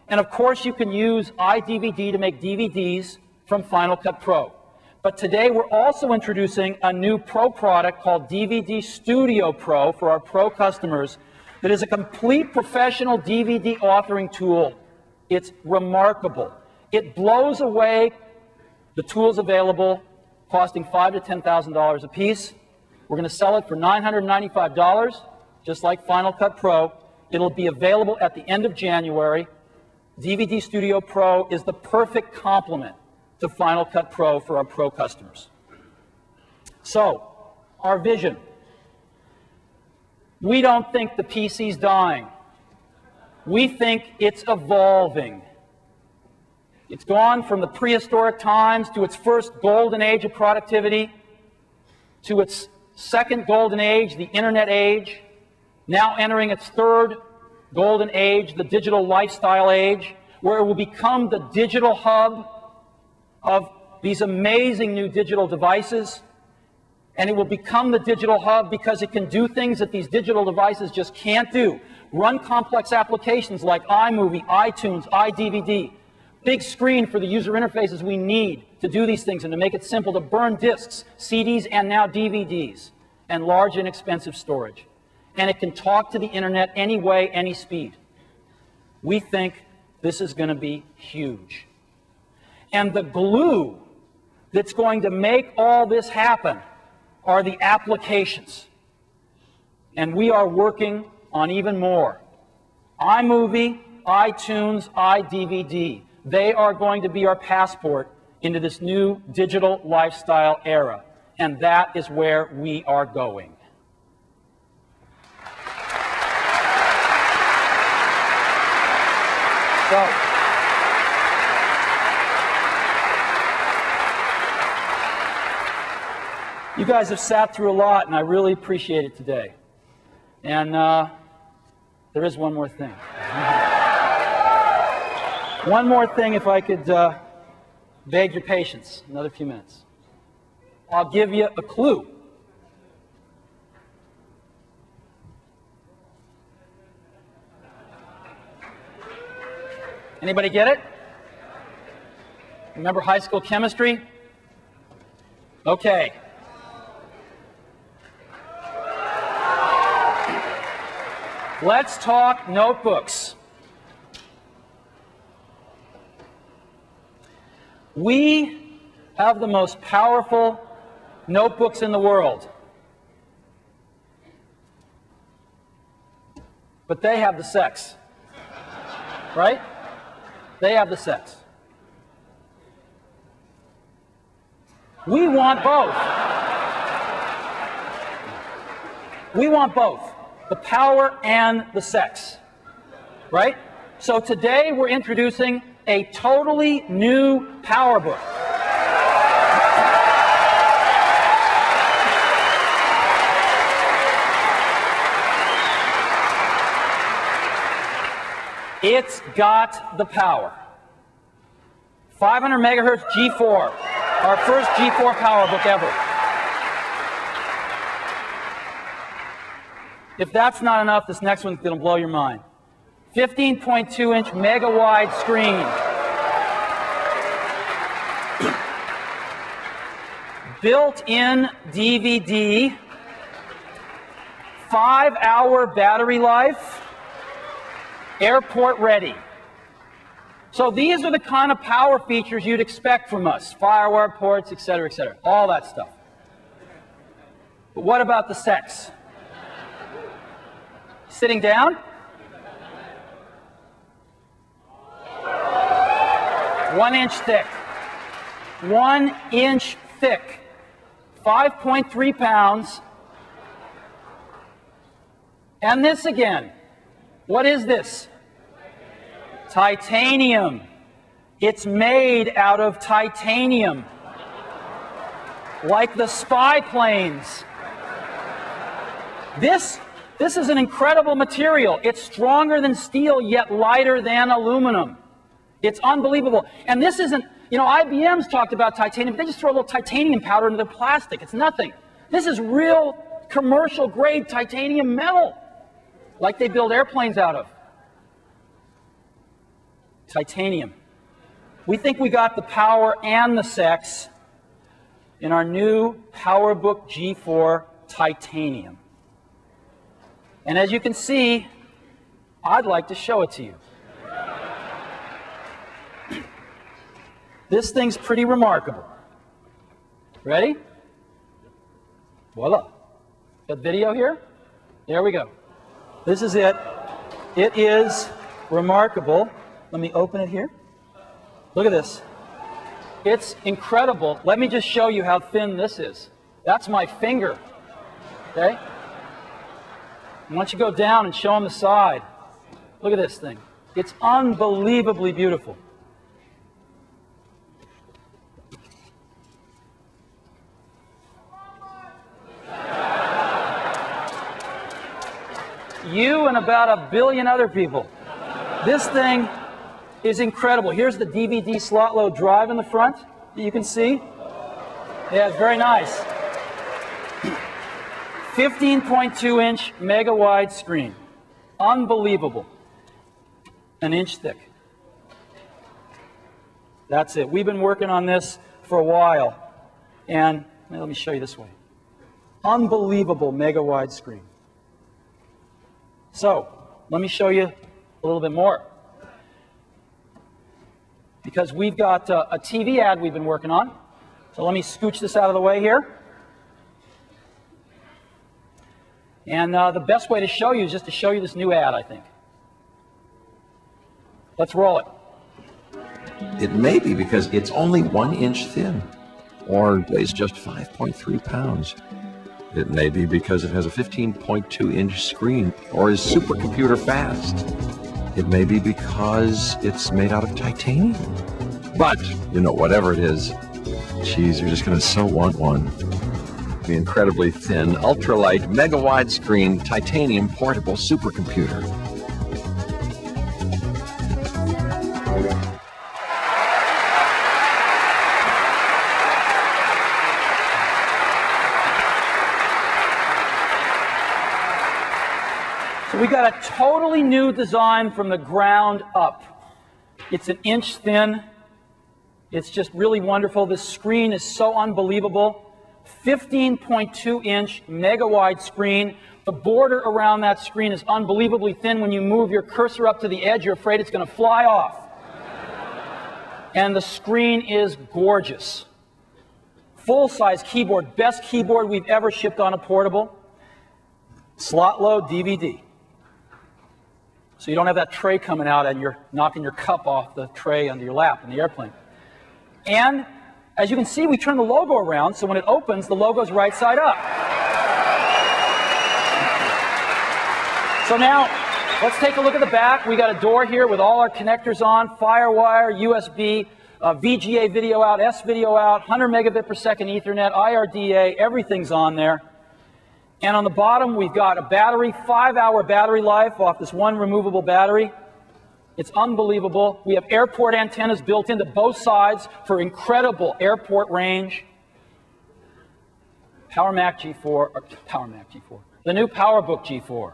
And of course, you can use iDVD to make DVDs from Final Cut Pro. But today, we're also introducing a new pro product called DVD Studio Pro for our pro customers that is a complete professional DVD authoring tool. It's remarkable. It blows away the tools available, costing $5,000 to $10,000 a piece. We're going to sell it for $995, just like Final Cut Pro. It'll be available at the end of January. DVD Studio Pro is the perfect complement to Final Cut Pro for our pro customers. So, our vision. We don't think the PC's dying. We think it's evolving. It's gone from the prehistoric times to its first golden age of productivity, to its second golden age, the internet age, now entering its third golden age, the digital lifestyle age, where it will become the digital hub of these amazing new digital devices. And it will become the digital hub because it can do things that these digital devices just can't do. Run complex applications like iMovie, iTunes, iDVD. big screen for the user interfaces we need to do these things and to make it simple to burn discs, CDs, and now DVDs, and large inexpensive storage. And it can talk to the internet any way, any speed. We think this is going to be huge. And the glue that's going to make all this happen are the applications. And we are working on even more. iMovie, iTunes, iDVD. They are going to be our passport into this new digital lifestyle era. And that is where we are going. So, you guys have sat through a lot, and I really appreciate it today. And there is one more thing. One more thing, if I could beg your patience, another few minutes. I'll give you a clue. Anybody get it? Remember high school chemistry? Okay. Let's talk notebooks. We have the most powerful notebooks in the world. But they have the sex. Right? They have the sex. We want both. We want both. The power and the sex. Right? So today we're introducing a totally new power book. It's got the power. 500 megahertz G4, our first G4 power book ever. If that's not enough, this next one's going to blow your mind. 15.2-inch mega-wide screen. Built-in DVD. 5-hour battery life. Airport ready. So these are the kind of power features you'd expect from us. Firewire ports, etc., etc. All that stuff. But what about the sex? Sitting down? 1 inch thick. 1 inch thick. 5.3 pounds. And this again. What is this? Titanium. It's made out of titanium. Like the spy planes. This is an incredible material. It's stronger than steel, yet lighter than aluminum. It's unbelievable. And this isn't, you know, IBM's talked about titanium. They just throw a little titanium powder into the plastic. It's nothing. This is real commercial grade titanium metal. Like they build airplanes out of. Titanium. We think we got the power and the sex in our new PowerBook G4 Titanium. And as you can see, I'd like to show it to you. This thing's pretty remarkable. Ready? Voila. Got video here? There we go. This is it. It is remarkable. Let me open it here. Look at this. It's incredible. Let me just show you how thin this is. That's my finger. Okay? And once you go down and show them the side, look at this thing. It's unbelievably beautiful. You and about 1 billion other people. This thing is incredible. Here's the DVD slot load drive in the front that you can see. Yeah, it's very nice. 15.2-inch mega-wide screen. Unbelievable. 1 inch thick. That's it. We've been working on this for a while. And let me show you this way. Unbelievable mega wide screen. So, let me show you a little bit more. Because we've got a TV ad we've been working on. So let me scooch this out of the way here. And the best way to show you is just to show you this new ad, I think. Let's roll it. It may be because it's only 1 inch thin, or weighs just 5.3 pounds. It may be because it has a 15.2-inch screen, or is supercomputer fast. It may be because it's made out of titanium. But, you know, whatever it is, geez, you're just going to so want one. The incredibly thin, ultralight, mega-wide screen, titanium portable supercomputer. So we got a totally new design from the ground up. It's 1 inch thin. It's just really wonderful. This screen is so unbelievable. 15.2-inch mega-wide screen. The border around that screen is unbelievably thin. When you move your cursor up to the edge, you're afraid it's going to fly off. And the screen is gorgeous. Full-size keyboard, best keyboard we've ever shipped on a portable. Slot load DVD. So you don't have that tray coming out and you're knocking your cup off the tray under your lap in the airplane. And as you can see, we turn the logo around, so when it opens, the logo's right side up. So now, let's take a look at the back. We got a door here with all our connectors on, FireWire, USB, VGA video out, S video out, 100 megabit per second Ethernet, IRDA, everything's on there. And on the bottom, we've got a battery, 5-hour battery life off this one removable battery. It's unbelievable. We have airport antennas built into both sides for incredible airport range. PowerMac G4, the new PowerBook G4.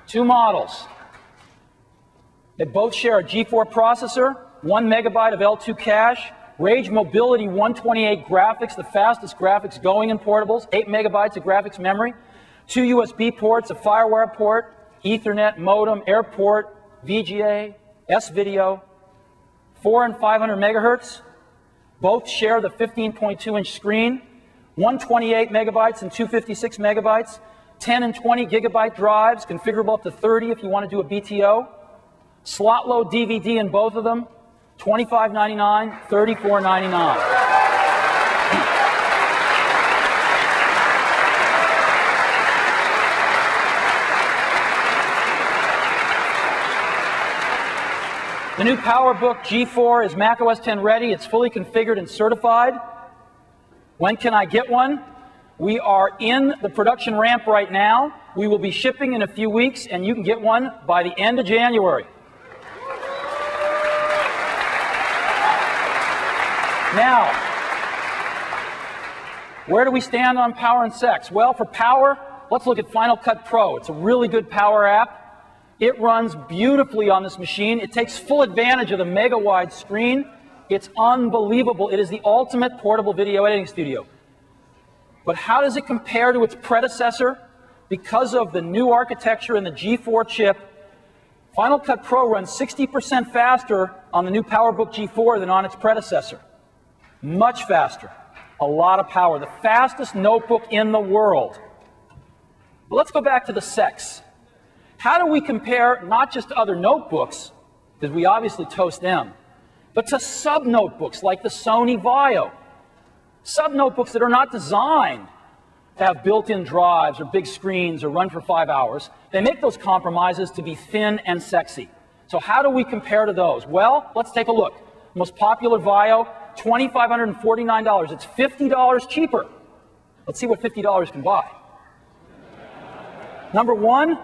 2 models. They both share a G4 processor, 1 megabyte of L2 cache, Rage Mobility 128 graphics, the fastest graphics going in portables, 8 megabytes of graphics memory, 2 USB ports, a FireWire port, Ethernet, modem, airport, VGA, S-video, 4 and 500 megahertz. Both share the 15.2-inch screen, 128 megabytes and 256 megabytes, 10 and 20 gigabyte drives, configurable up to 30 if you want to do a BTO. Slot load DVD in both of them, $25.99, $34.99. The new PowerBook G4 is macOS 10 ready. It's fully configured and certified. When can I get one? We are in the production ramp right now. We will be shipping in a few weeks, and you can get one by the end of January. Now, where do we stand on power and sex? Well, for power, let's look at Final Cut Pro. It's a really good power app. It runs beautifully on this machine. It takes full advantage of the mega-wide screen. It's unbelievable. It is the ultimate portable video editing studio. But how does it compare to its predecessor? Because of the new architecture in the G4 chip, Final Cut Pro runs 60% faster on the new PowerBook G4 than on its predecessor. Much faster. A lot of power. The fastest notebook in the world. But let's go back to the sex. How do we compare not just to other notebooks, because we obviously toast them, but to sub-notebooks like the Sony Vaio? Sub-notebooks that are not designed to have built-in drives or big screens or run for 5 hours. They make those compromises to be thin and sexy. So how do we compare to those? Well, let's take a look. Most popular Vaio, $2,549. It's $50 cheaper. Let's see what $50 can buy. Number one,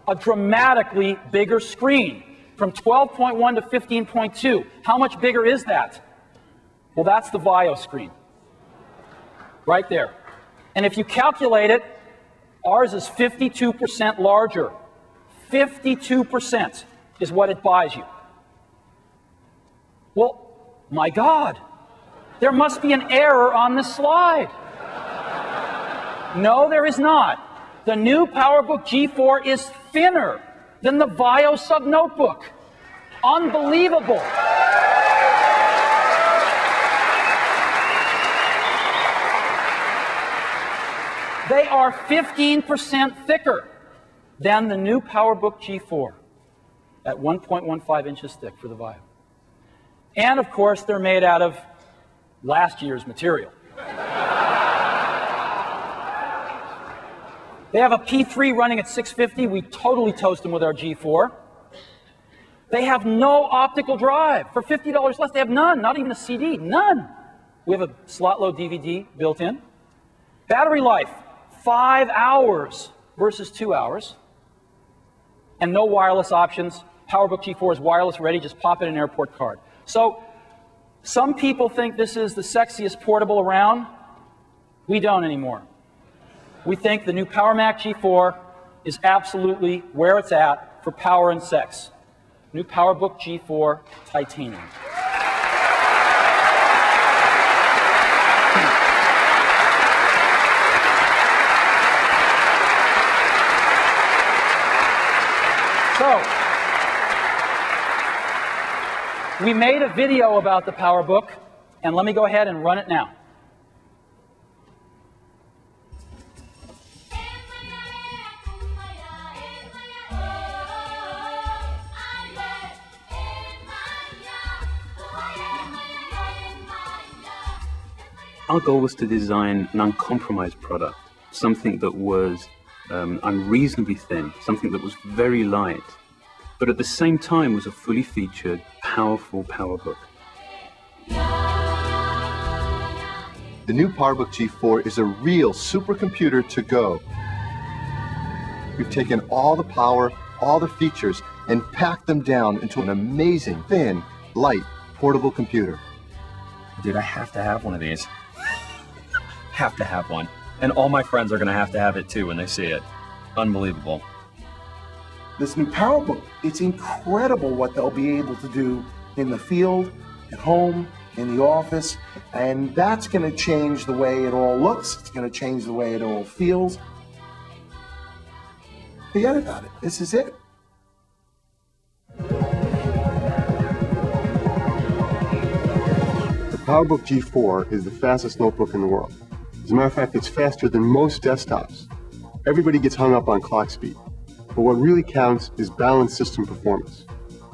a dramatically bigger screen, from 12.1 to 15.2. How much bigger is that? Well, that's the Vaio screen, right there. And if you calculate it, ours is 52% larger. 52% is what it buys you. Well, My God, there must be an error on this slide. No, there is not. The new PowerBook G4 is thinner than the Vio subnotebook. Unbelievable. They are 15% thicker than the new PowerBook G4 at 1.15 inches thick for the Vio. And of course, they're made out of last year's material. They have a P3 running at 650. We totally toast them with our G4. They have no optical drive. For $50 less, they have none, not even a CD, none. We have a slot-load DVD built in. Battery life, 5 hours versus 2 hours. And no wireless options. PowerBook G4 is wireless ready, just pop in an airport card. So, some people think this is the sexiest portable around. We don't anymore. We think the new PowerMac G4 is absolutely where it's at for power and sex. New PowerBook G4 Titanium. So, we made a video about the PowerBook, and let me go ahead and run it now. Our goal was to design an uncompromised product, something that was unreasonably thin, something that was very light, but at the same time was a fully featured, powerful PowerBook. The new PowerBook G4 is a real supercomputer to go. We've taken all the power, all the features, and packed them down into an amazing, thin, light, portable computer. Dude, I have to have one of these. Have to have one. And all my friends are going to have it too when they see it. Unbelievable. This new PowerBook, it's incredible what they'll be able to do in the field, at home, in the office, and that's going to change the way it all looks. It's going to change the way it all feels. Forget about it. This is it. The PowerBook G4 is the fastest notebook in the world. As a matter of fact, it's faster than most desktops. Everybody gets hung up on clock speed, but what really counts is balanced system performance.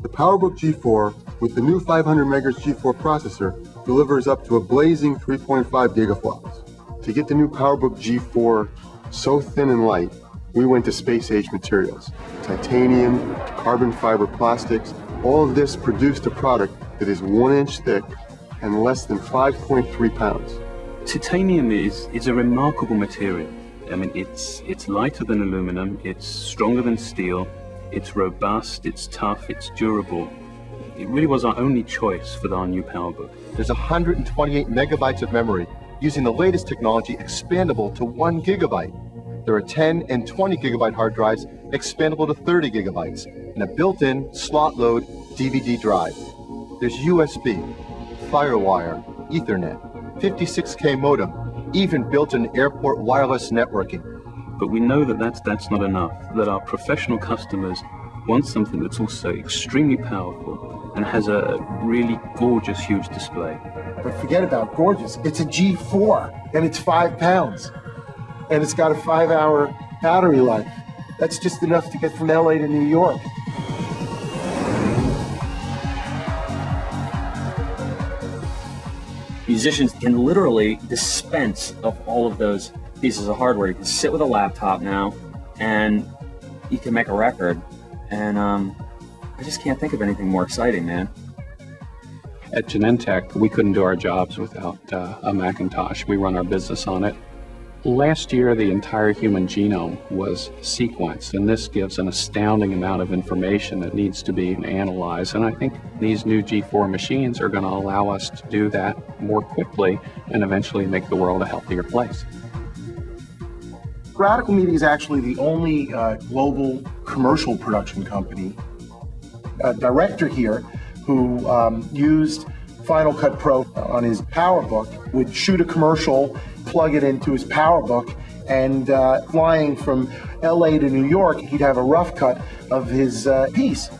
The PowerBook G4 with the new 500 MHz G4 processor delivers up to a blazing 3.5 gigaflops. To get the new PowerBook G4 so thin and light, we went to space-age materials. Titanium, carbon fiber plastics, all of this produced a product that is 1 inch thick and less than 5.3 pounds. Titanium is a remarkable material. I mean, it's lighter than aluminum, it's stronger than steel, it's robust, it's tough, it's durable. It really was our only choice for our new PowerBook. There's 128 megabytes of memory using the latest technology expandable to 1 gigabyte. There are 10 and 20 gigabyte hard drives expandable to 30 gigabytes and a built-in slot-load DVD drive. There's USB, Firewire, Ethernet, 56K modem, even built-in airport wireless networking. But we know that that's not enough, that our professional customers want something that's also extremely powerful and has a really gorgeous, huge display. But forget about gorgeous. It's a G4, and it's 5 pounds. And it's got a 5-hour battery life. That's just enough to get from LA to New York. Musicians can literally dispense of all of those pieces of hardware. You can sit with a laptop now, and you can make a record. And I just can't think of anything more exciting, man. At Genentech, we couldn't do our jobs without a Macintosh. We run our business on it. Last year, the entire human genome was sequenced, and this gives an astounding amount of information that needs to be analyzed. And I think these new G4 machines are going to allow us to do that more quickly and eventually make the world a healthier place. Radical Media is actually the only global commercial production company. A director here who used Final Cut Pro on his PowerBook, would shoot a commercial, plug it into his PowerBook, and flying from LA to New York, he'd have a rough cut of his piece.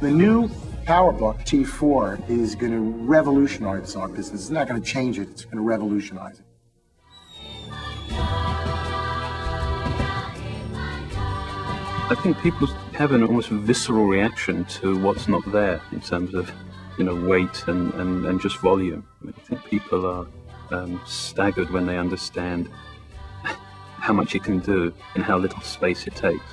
The new PowerBook G4 is going to revolutionize our business. It's not going to change it, it's going to revolutionize it. I think people have an almost visceral reaction to what's not there in terms of, weight and just volume. I think people are staggered when they understand how much it can do and how little space it takes.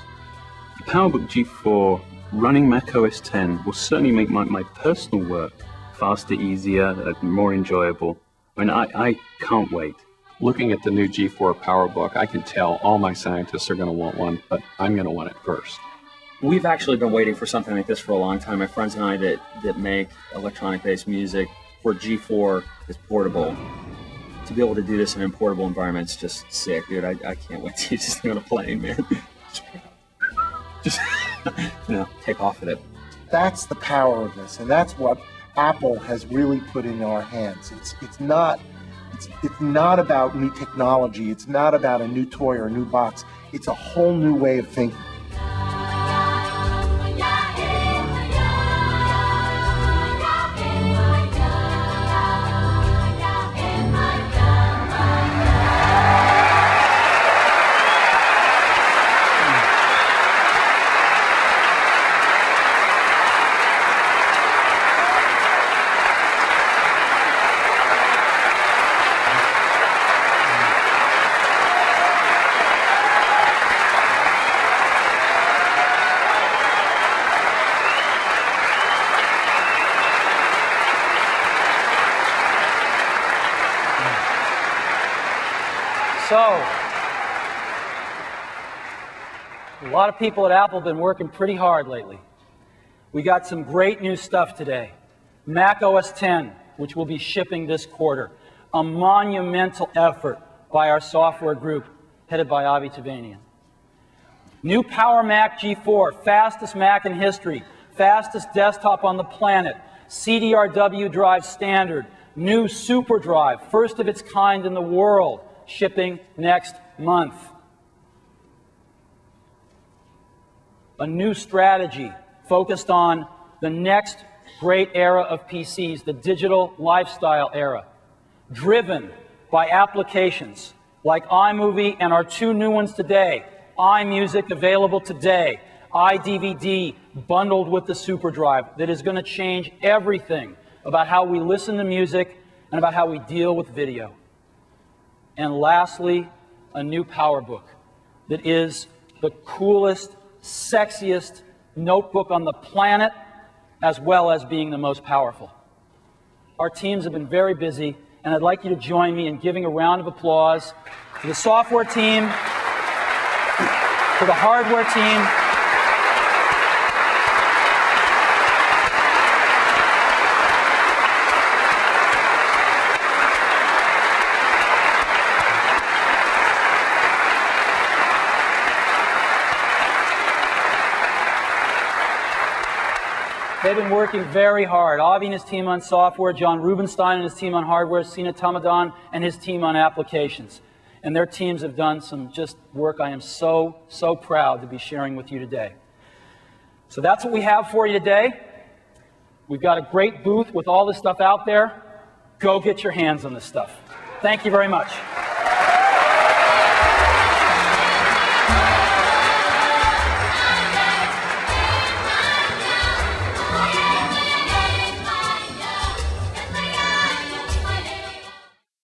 The PowerBook G4 running Mac OS X will certainly make my personal work faster, easier, more enjoyable. I can't wait. Looking at the new G4 PowerBook, I can tell all my scientists are going to want one, but I'm going to want it first. We've actually been waiting for something like this for a long time. My friends and I that make electronic-based music, for G4 is portable. To be able to do this in a portable environment is just sick, dude. I can't wait to use this thing on a plane, man. Just take off with it. That's the power of this, and that's what Apple has really put in our hands. It's not about new technology. It's not about a new toy or a new box. It's a whole new way of thinking. So, a lot of people at Apple have been working pretty hard lately. We got some great new stuff today. Mac OS X, which will be shipping this quarter. A monumental effort by our software group, headed by Avi Tavanian. New Power Mac G4, fastest Mac in history, fastest desktop on the planet, CDRW drive standard, new super drive, first of its kind in the world, shipping next month. A new strategy focused on the next great era of PCs, the digital lifestyle era, driven by applications like iMovie and our two new ones today, iMusic available today, iDVD bundled with the SuperDrive, that is going to change everything about how we listen to music and about how we deal with video. And lastly, a new PowerBook that is the coolest, sexiest notebook on the planet, as well as being the most powerful. Our teams have been very busy, and I'd like you to join me in giving a round of applause to the software team, to the hardware team, they've been working very hard. Avi and his team on software, John Rubenstein and his team on hardware, Sina Tamadan and his team on applications. And their teams have done some just work I am so, so proud to be sharing with you today. So that's what we have for you today. We've got a great booth with all this stuff out there. Go get your hands on this stuff. Thank you very much.